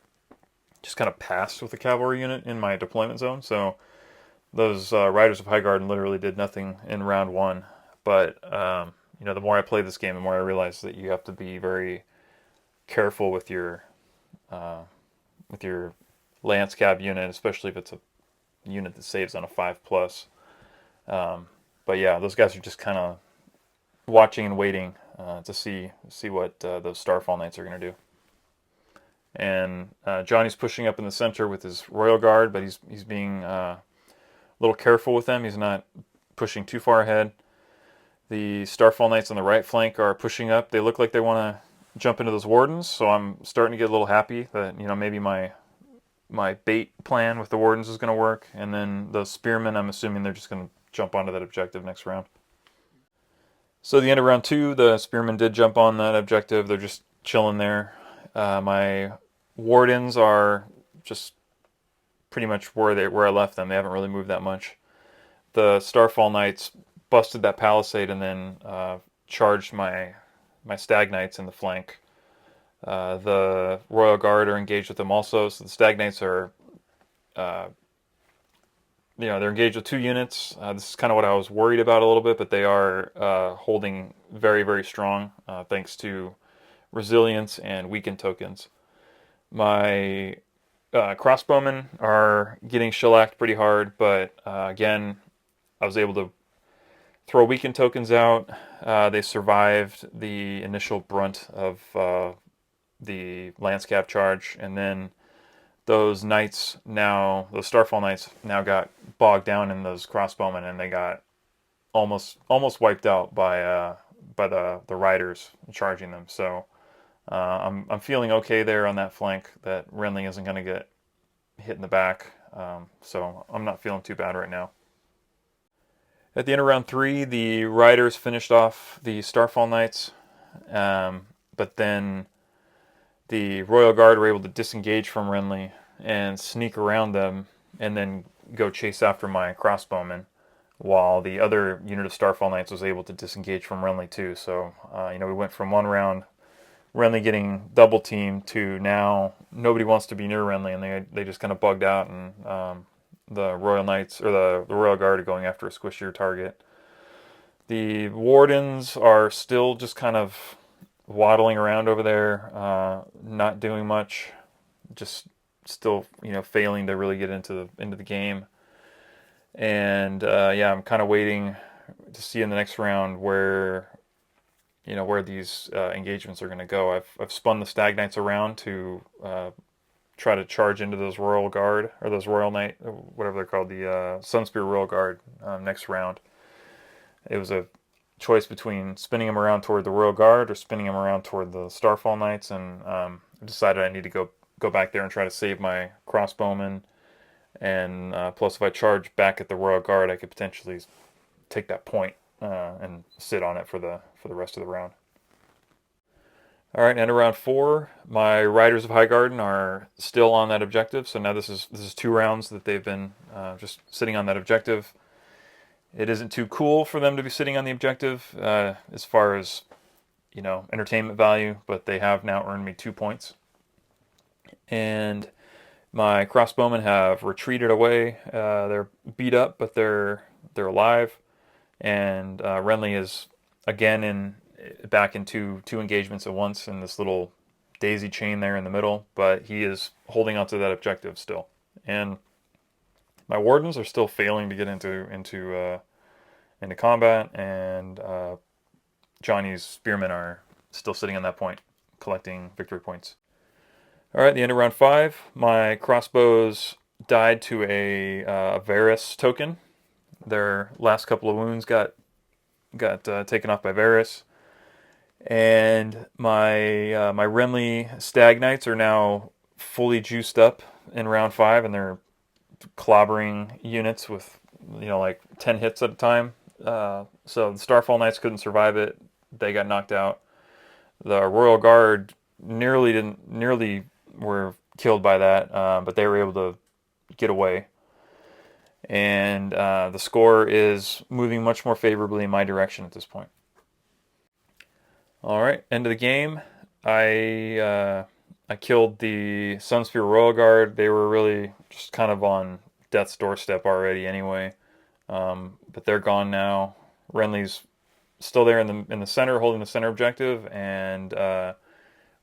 just kind of passed with a cavalry unit in my deployment zone. So those Riders of Highgarden literally did nothing in round 1, but the more I play this game, the more I realize that you have to be very careful with your Lance Cav unit, especially if it's a unit that saves on a 5+. But yeah, those guys are just kind of watching and waiting to see what those Starfall Knights are going to do. And Johnny's pushing up in the center with his Royal Guard, but he's being little careful with them. He's not pushing too far ahead. The Starfall Knights on the right flank are pushing up. They look like they want to jump into those Wardens, so I'm starting to get a little happy that maybe my bait plan with the Wardens is going to work. And then the Spearmen, I'm assuming they're just going to jump onto that objective next round. So at the end of round 2, the Spearmen did jump on that objective. They're just chilling there. My Wardens are just pretty much where I left them. They haven't really moved that much. The Starfall Knights busted that palisade and then charged my Stag Knights in the flank. The Royal Guard are engaged with them also, so the Stag Knights are, they're engaged with 2 units. This is kind of what I was worried about a little bit, but they are holding very, very strong, thanks to resilience, and weaken tokens. My crossbowmen are getting shellacked pretty hard, but again, I was able to throw weaken tokens out. They survived the initial brunt of the Lancecap charge, and then those knights now, those Starfall knights now got bogged down in those crossbowmen, and they got almost wiped out by the riders charging them. So I'm feeling okay there on that flank. That Renly isn't going to get hit in the back, so I'm not feeling too bad right now. At the end of round 3, the riders finished off the Starfall knights, but then the Royal Guard were able to disengage from Renly and sneak around them, and then go chase after my crossbowmen, while the other unit of Starfall Knights was able to disengage from Renly too. So, we went from one round Renly getting double teamed to now nobody wants to be near Renly, and they just kind of bugged out, and the Royal Knights, or the Royal Guard, are going after a squishier target. The Wardens are still just kind of waddling around over there, not doing much, just still failing to really get into the game. And I'm kind of waiting to see in the next round where these engagements are going to go. I've spun the Stag Knights around to try to charge into those Royal Guard, or those Royal Knight, whatever they're called, the Sunspear Royal Guard next round. It was a choice between spinning them around toward the Royal Guard or spinning them around toward the Starfall Knights, and I decided I need to go back there and try to save my crossbowmen. And plus, if I charge back at the Royal Guard, I could potentially take that point and sit on it for the rest of the round. All right, end of round 4. My Riders of Highgarden are still on that objective. So now this is 2 rounds that they've been just sitting on that objective. It isn't too cool for them to be sitting on the objective as far as entertainment value, but they have now earned me 2 points. And my crossbowmen have retreated away. They're beat up, but they're alive. And Renly is again back into 2 engagements at once in this little daisy chain there in the middle, but he is holding onto that objective still. And my Wardens are still failing to get into combat, and Johnny's Spearmen are still sitting on that point, collecting victory points. All right, the end of round 5, my crossbows died to a Varys token. Their last couple of wounds got taken off by Varys. And my Renly Stag Knights are now fully juiced up in round 5, and they're clobbering units with 10 hits at a time. So the Starfall Knights couldn't survive it; they got knocked out. The Royal Guard nearly were killed by that, but they were able to get away. And the score is moving much more favorably in my direction at this point. All right, end of the game. I killed the Sunspear Royal Guard. They were really just kind of on death's doorstep already anyway, but they're gone now. Renly's still there in the center, holding the center objective, and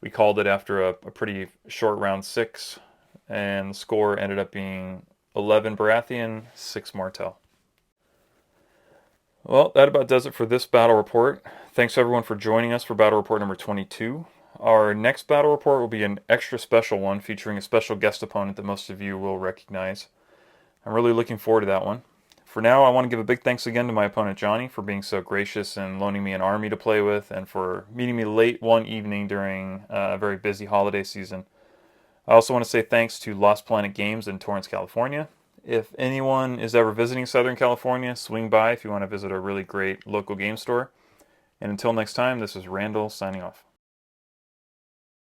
we called it after a pretty short round 6, and the score ended up being 11 Baratheon, 6 Martell. Well, that about does it for this battle report. Thanks everyone for joining us for battle report number 22. Our next battle report will be an extra special one featuring a special guest opponent that most of you will recognize. I'm really looking forward to that one. For now, I want to give a big thanks again to my opponent Johnny for being so gracious and loaning me an army to play with, and for meeting me late one evening during a very busy holiday season. I also want to say thanks to Lost Planet Games in Torrance, California. If anyone is ever visiting Southern California, swing by if you want to visit a really great local game store. And until next time, this is Randall signing off.